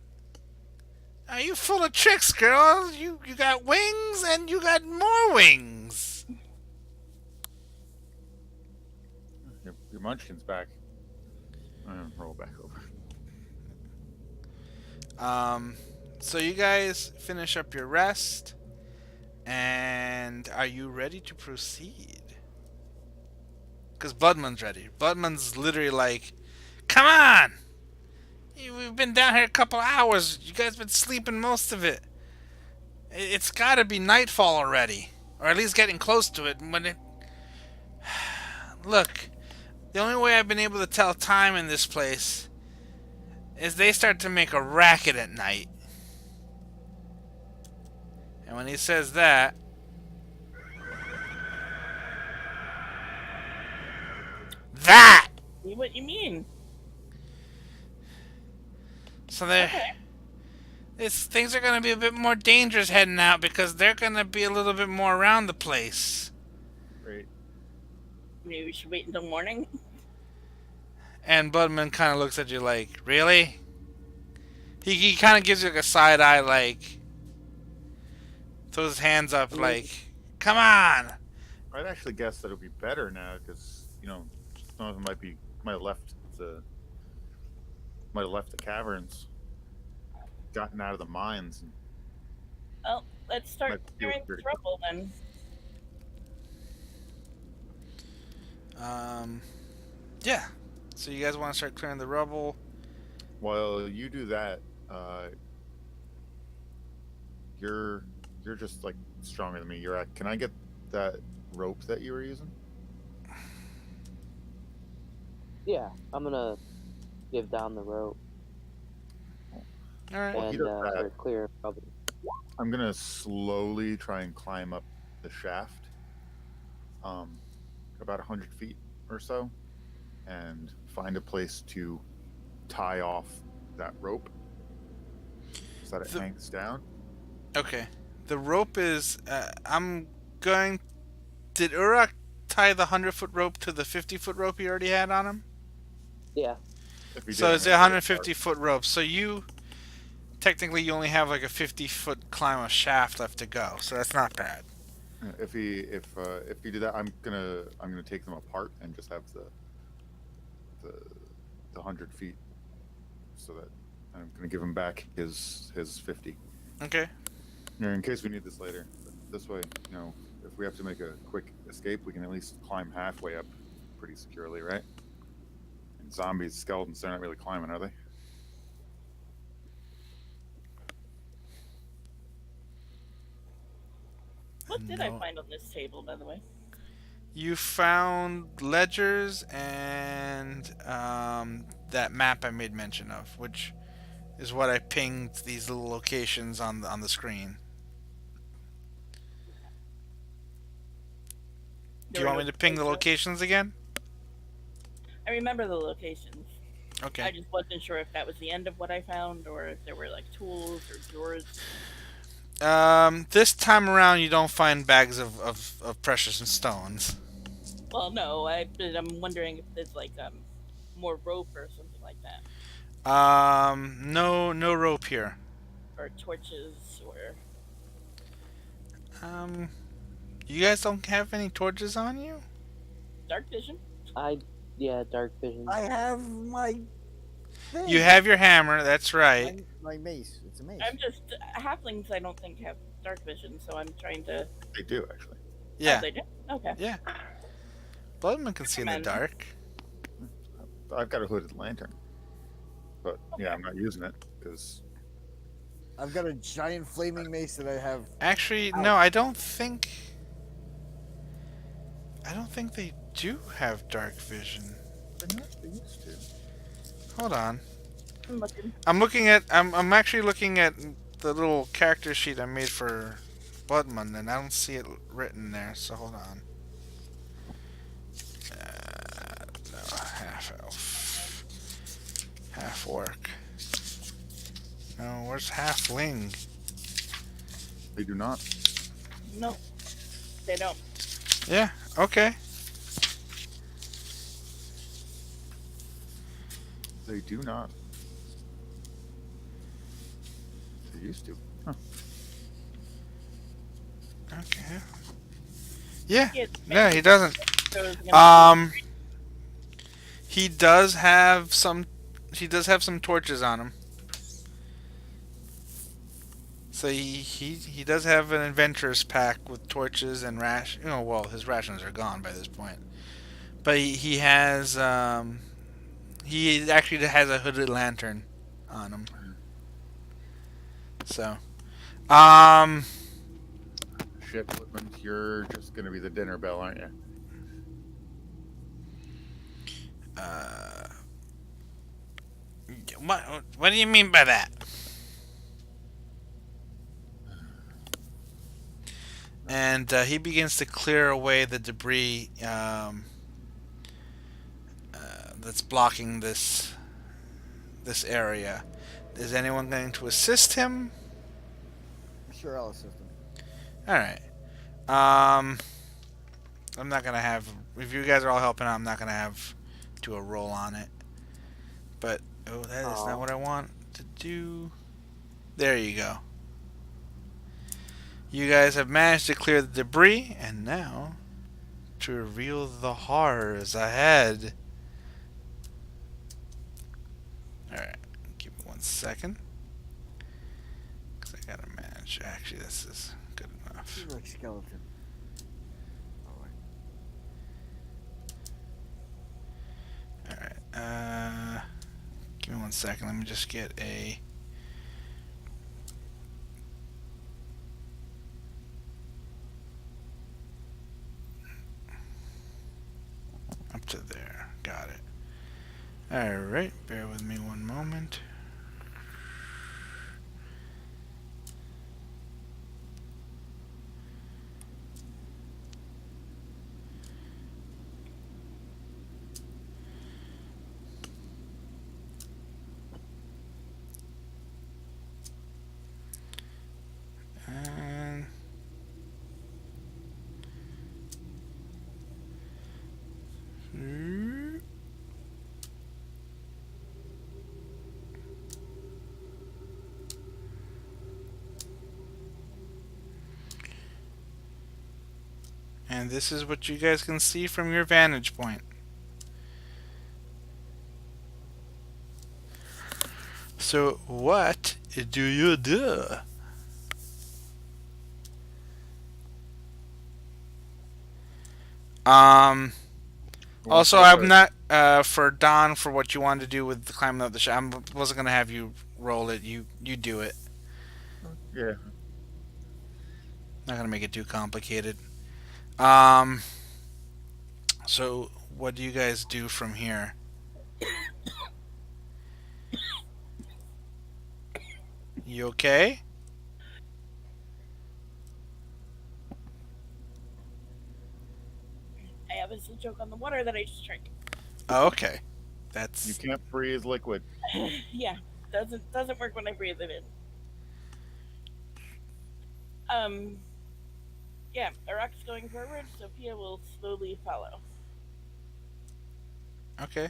are you full of tricks, girl? You got wings and you got more wings. Your munchkin's back. Roll back over. So you guys finish up your rest, and are you ready to proceed? Because Bloodman's ready. Bloodman's literally like, come on! We've been down here a couple hours. You guys been sleeping most of it. It's gotta be nightfall already. Or at least getting close to it. When it... Look, the only way I've been able to tell time in this place is they start to make a racket at night. And when he says that, that! What you mean? So they're... Okay. Things are going to be a bit more dangerous heading out because they're going to be a little bit more around the place. Great. Maybe we should wait until morning. And Budman kind of looks at you like, really? He kind of gives you like a side eye, like, throws his hands up, I mean, like, come on! I'd actually guess that it'll be better now because some of them might have left the caverns, gotten out of the mines, and Well, let's start might feel clearing pretty trouble then. Yeah. So you guys want to start clearing the rubble? While you do that, you're just like stronger than me. Urak, can I get that rope that you were using? Yeah, I'm gonna give down the rope All right. Well, he and does that. start clear trouble. I'm gonna slowly try and climb up the shaft, about 100 feet or so, and find a place to tie off that rope so that it hangs down. Okay. The rope is. I'm going. Did Urak tie the 100-foot rope to the 50-foot rope he already had on him? Yeah. If he So did, it's I'm a gonna take it 150-foot rope. So technically, you only have like a 50-foot climb of shaft left to go. So that's not bad. apart. If he did that, I'm gonna take them apart and just have the 100 feet, so that I'm gonna give him back his 50. Okay. In case we need this later. But this way, if we have to make a quick escape, we can at least climb halfway up pretty securely, right? And zombies, skeletons, they're not really climbing, are they? What did I No. find on this table, by the way? You found ledgers and that map I made mention of, which is what I pinged these little locations on the screen. Do you want me to ping the locations again? I remember the locations. I Okay. just wasn't sure if that was the end of what I found or if there were like tools or drawers. This time around, you don't find bags of precious stones. Well, no, but I'm wondering if there's like more rope or something like that, No rope here. or torches or. You guys don't have any torches on you? Dark vision? Yeah, dark vision. I have my thing. You have your hammer, that's right. my mace. It's a mace. I'm just halflings. I don't think have dark vision, so I'm trying to. They do actually. Yeah. Oh, they do. Okay. Yeah. Bloodman can see in the Recommend. dark. I've got a hooded lantern, but yeah, I'm not using it because I've got a giant flaming mace that I have. Actually, Ow. no, I don't think they do have dark vision. they used to. Hmm. Hold on. I'm looking. I'm actually looking at the little character sheet I made for Bloodman, and I don't see it written there, so hold on. No, half elf. Half orc. No, where's halfling? They do not. No, they don't. Yeah, okay. They do not. They used to. Huh. Okay. Yeah. Yeah, No, he doesn't. so it's gonna be- He does have some. He does have some torches on him. So he does have an adventurous pack with torches and well, his rations are gone by this point. But he has he actually has a hooded lantern on him. So Shit, Whitman, you're just gonna be the dinner bell, aren't you? what do you mean by that? And he begins to clear away the debris that's blocking this area. Is anyone going to assist him? Sure, I'll assist him. All right. I'm not gonna have. If you guys are all helping out, I'm not gonna have do a roll on it. But, oh, that is not Oh. what I want to do. There you go. You guys have managed to clear the debris, and now to reveal the horrors ahead. Alright, give me 1 second. Because I gotta manage. Actually, this is good enough. Urak skeleton. Oh, wait. Alright, give me 1 second. Let me just get a... Up to there. Got it. Alright, bear with me 1 moment. And... And this is what you guys can see from your vantage point. So what do you do? Also, I'm not for Don for what you wanted to do with the climbing up the I wasn't gonna have you roll it. You do it. Yeah. Not gonna make it too complicated. So what do you guys do from here? You okay? I have a joke on the water that I just drank. Oh, okay. You That's can't breathe liquid. Yeah, doesn't work when I breathe it in. Yeah, Urak's going forward. Sophia will slowly follow. okay.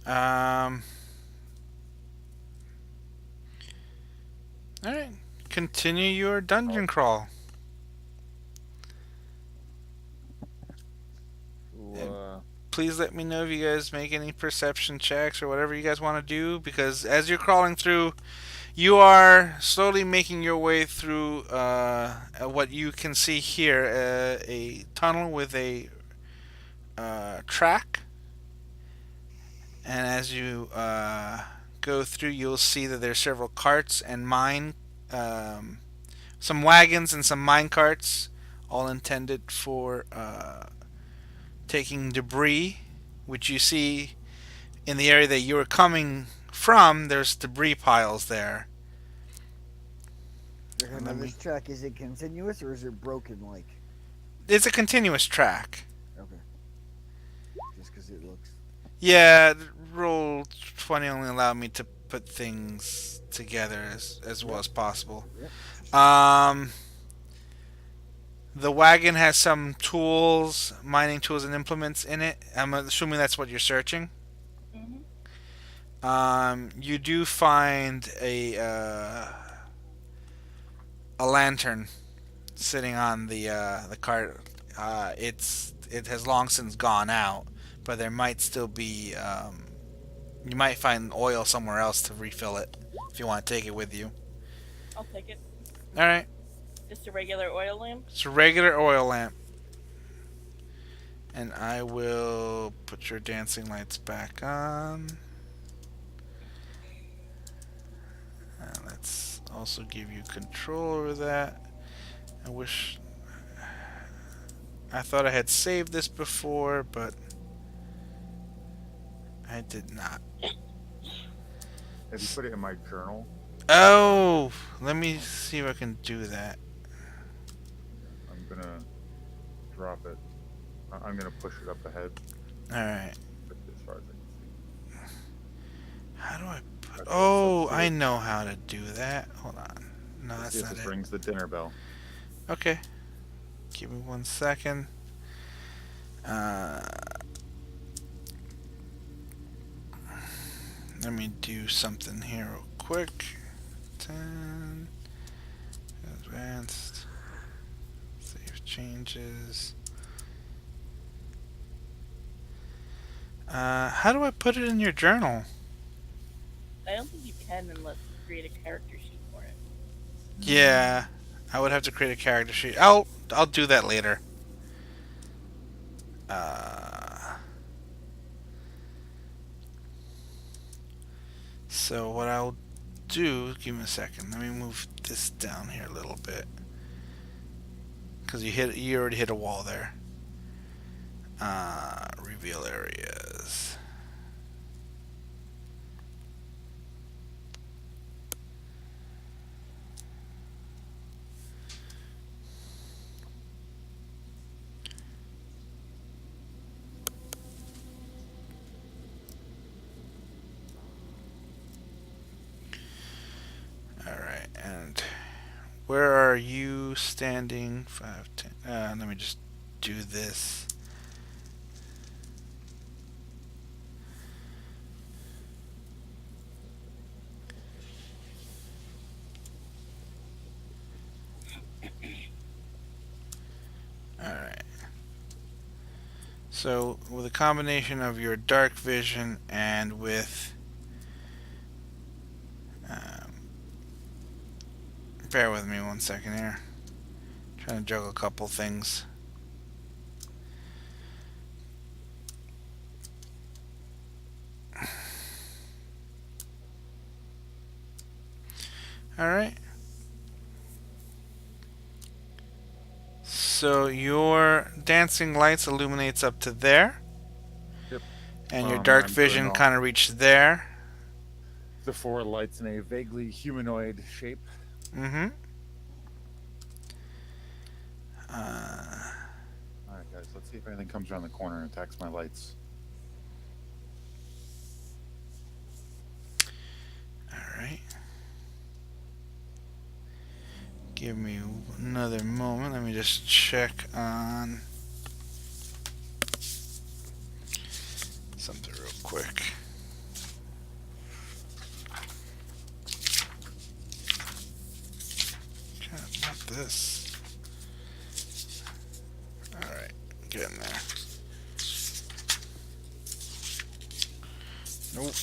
All right. Continue your dungeon crawl. So, Please let me know if you guys make any perception checks or whatever you guys want to do, because as you're crawling through, you are slowly making your way through what you can see here, a tunnel with a track. And as you go through, you'll see that there's several carts and some wagons and some mine carts, all intended for taking debris, which you see in the area that you were coming from. There's debris piles there. Okay, And now let me- this track, is it continuous or is it broken like? It's a continuous track. Okay. Just because it looks. Yeah, roll 20 only allowed me to put things together as well as possible. Yep. The wagon has some tools, mining tools and implements in it. I'm assuming that's what you're searching. You do find a lantern sitting on the cart. It has long since gone out, but there might still be. You might find oil somewhere else to refill it if you want to take it with you. I'll take it. All right, Just a regular oil lamp. it's a regular oil lamp, and I will put your dancing lights back on. Let's also give you control over that. I thought I had saved this before, but I did not. have you put it in my journal? Oh, let me see if I can do that. I'm gonna drop it. I'm gonna push it up ahead. All right. As far as I can see. How do I put? That's Oh, what's up I here. know how to do that. Hold on. No, that's See if not this it. rings the dinner bell. Okay. Give me 1 second. Uh, let me do something here real quick. 10. Advanced. Save changes. How do I put it in your journal? I don't think you can unless you create a character sheet for it. Yeah, I would have to create a character sheet. I'll do that later. So what I'll do? Give me a second. Let me move this down here a little bit because you already hit a wall there. Reveal areas. Alright, and where are you standing? 5, 10. Let me just do this. Alright. So, with a combination of your dark vision and with bear with me one second here. Trying to juggle a couple things. Alright. So your dancing lights illuminates up to there. Yep. And your And dark I'm vision putting all kind of reached there. the 4 lights in a vaguely humanoid shape. Mm-hmm. Alright, guys, let's see if anything comes around the corner and attacks my lights. Alright. Give me another moment. Let me just check on something real quick. God, not this. Alright, get in there. Nope.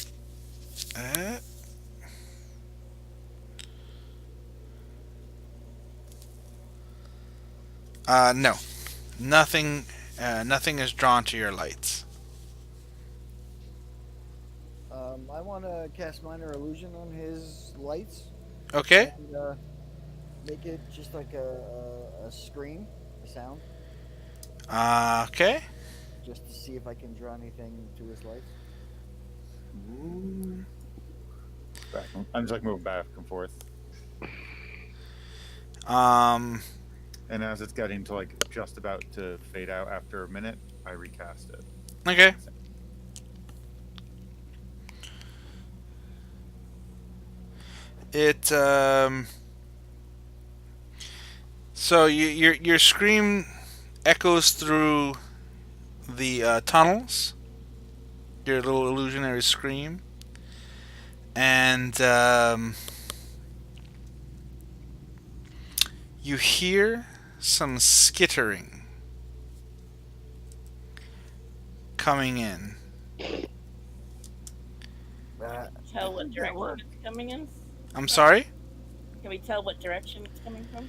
No. Nothing is drawn to your lights. I want to cast minor illusion on his lights Okay. and make it just like a scream, a sound, Okay. just to see if I can draw anything to his lights. I'm just like moving back and forth. Um. And as it's getting to like just about to fade out after a minute, I recast it. Okay. It So your scream echoes through the tunnels. Your little illusionary scream, and you hear some skittering coming in. Tell what think that direction worked. it's coming in? I'm sorry? Can we tell what direction it's coming from?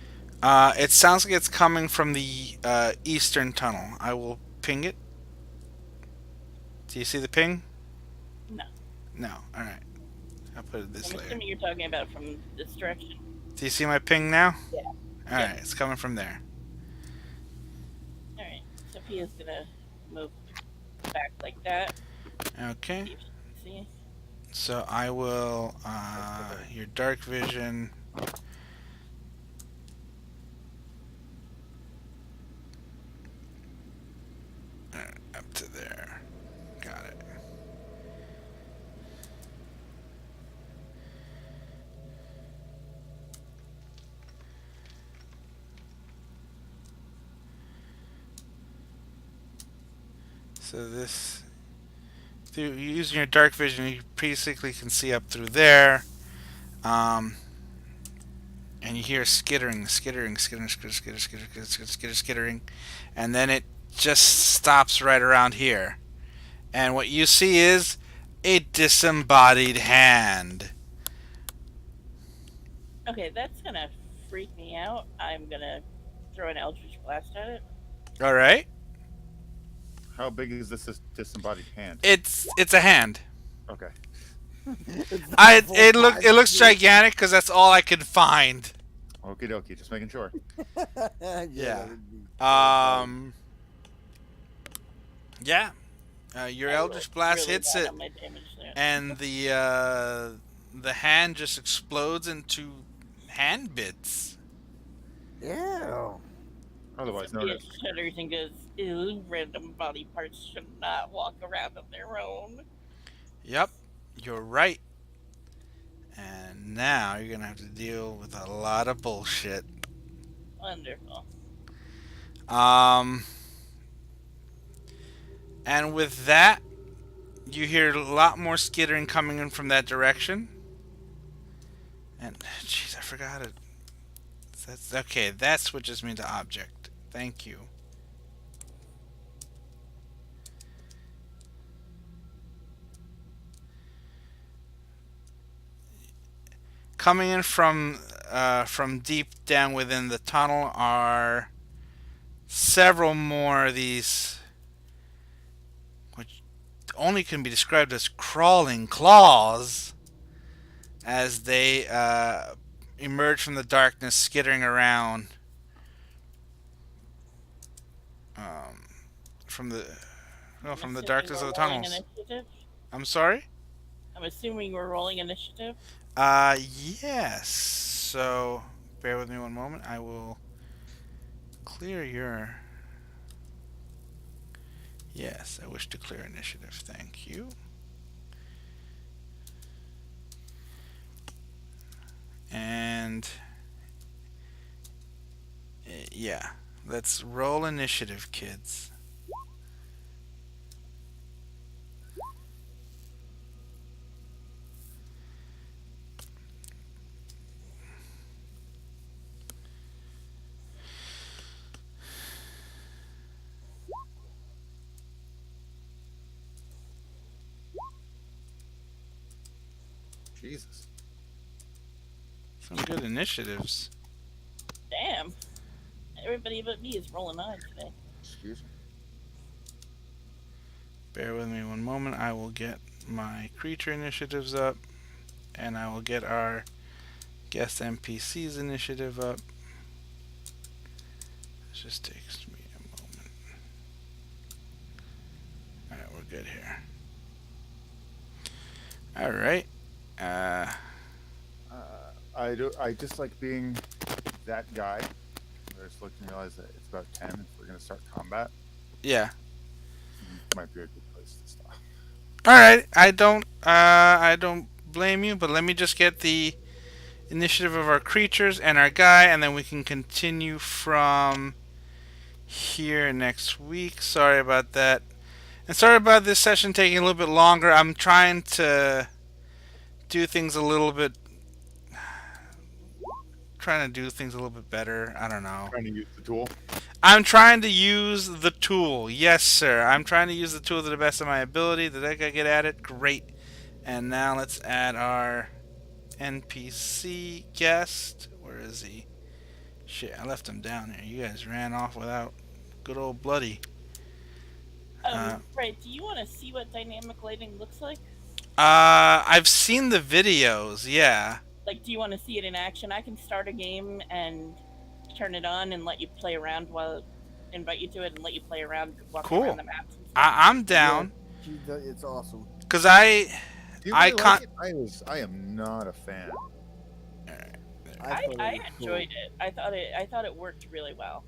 It sounds like it's coming from the eastern tunnel. I will ping it. Do you see the ping? No. No. Alright. I'll put it this I'm later. assuming you're talking about from this direction. Do you see my ping now? Yeah. Alright, it's coming from there. Alright. Sophia's gonna move back like that. Okay. See if she can see. So I will, your dark vision. Alright, up to there. Got it. So this, through using your dark vision, you basically can see up through there. And you hear skittering, skittering, skittering, skittering, skittering, skittering, skittering, skittering, skittering, and then it just stops right around here. And what you see is a disembodied hand. Okay, that's gonna freak me out. I'm gonna throw an Eldritch Blast at it. All right, How big is this disembodied hand? it's a hand. Okay. It's not I full it looks size, gigantic because that's all I could find. Okie dokie. Just making sure. yeah. Yeah. that would be terrifying. Yeah. Your I Eldritch rolled Blast really hits bad it, on my damage there. and the hand just explodes into hand bits. Ew. Otherwise known Sophia as. shudders and goes, "Ew, random body parts should not walk around on their own." Yep, you're right. And now you're gonna have to deal with a lot of bullshit. Wonderful. And with that, you hear a lot more skittering coming in from that direction. And jeez, I forgot it. That's okay. That switches me to object. Thank you. Coming in from deep down within the tunnel are several more of these, which only can be described as crawling claws, as they emerge from the darkness, skittering around from the I'm from the assuming darkness we're of the rolling tunnels. Initiative? I'm sorry. I'm assuming we're rolling initiative. Yes. So, bear with me one moment. I will clear your. Yes, I wish to clear initiative. Thank you. And yeah, let's roll initiative, kids. Jesus. Some good initiatives. Damn. Everybody but me is rolling on today. Excuse me. Bear with me one moment. I will get my creature initiatives up, and I will get our guest NPC's initiative up. This just takes me a moment. Alright, we're good here. Alright. I just like being that guy. I just looked and realized that it's about 10 if we're going to start combat. Yeah. Might be a good place to stop. Alright, I don't blame you, but let me just get the initiative of our creatures and our guy, and then we can continue from here next week. Sorry about that. And sorry about this session taking a little bit longer. I'm trying to do things a little bit better. I don't know. Trying to use the tool. I'm trying to use the tool. Yes, sir. I'm trying to use the tool to the best of my ability. Did that guy get at it? Great. And now let's add our NPC guest. Where is he? Shit, I left him down here. You guys ran off without good old Bloody. Right, do you want to see what dynamic lighting looks like? I've seen the videos, yeah. Like, do you want to see it in action? I can start a game and turn it on and let you play around invite you to it and let you play around, walk Cool. around the maps and stuff. I'm down. It's awesome. Because I Do you I really can't. like it? I am not a fan. thought it I was cool. enjoyed it. I thought it worked really well.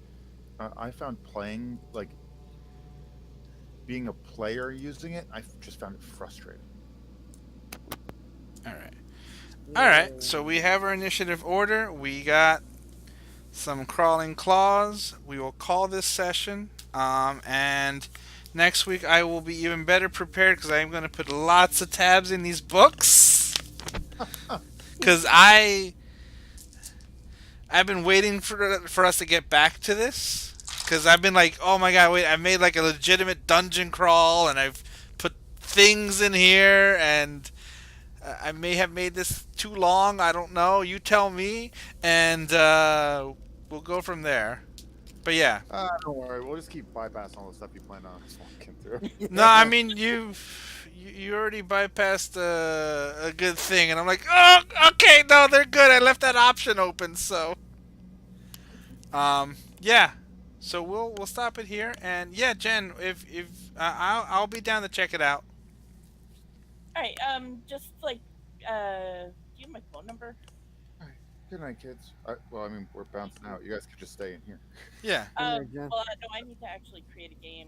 I found playing, like, being a player using it, I just found it frustrating. Alright. Alright, so we have our initiative order. We got some crawling claws. We will call this session. And Next week I will be even better prepared because I am going to put lots of tabs in these books. Because I've been waiting for us to get back to this. Because I've been like, oh my god, wait, I made like a legitimate dungeon crawl and I've put things in here and I may have made this too long. I don't know. You tell me, and we'll go from there. But yeah, Don't worry. We'll just keep bypassing all the stuff you planned on us walking through. no, I mean you already bypassed a good thing, and I'm like, oh, okay, no, they're good. I left that option open, so yeah. So we'll stop it here, and yeah, Jen, if I'll be down to check it out. All right. Just like, do you have my phone number? Good night, kids. Well, I mean, we're bouncing out. You guys could just stay in here. Yeah. Jen. Well, no, I need to actually create a game.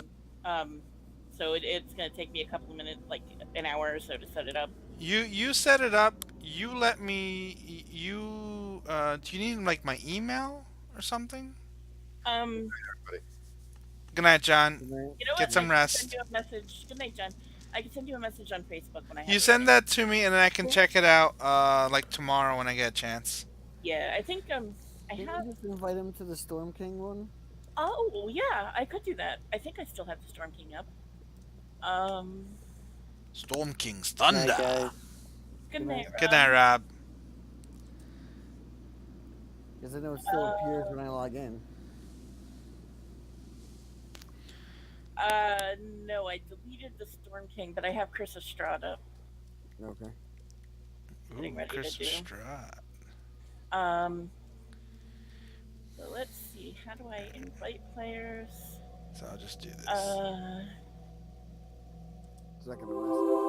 So it's gonna take me a couple of minutes, like an hour or so, to set it up. You set it up. You let me. Do you need like my email or something? Everybody. Good night, John. Good night. You know what? Get some I can rest. Send you a message. Good night, John. I can send you a message on Facebook when I have You it send ready. that to me, and then I can check it out like tomorrow when I get a chance. Yeah, I think I Can have. you just invite him to the Storm King one? Oh yeah, I could do that. I think I still have the Storm King up. Storm King's Night, Thunder. guys. Good night, Rob. Good night, Rob. Because I know it still appears when I log in. No, I deleted the Storm King, but I have Chris Estrada. Okay. Getting ready to Chris do. Strahd. So let's see. How do I invite players? So I'll just do this. Second to last.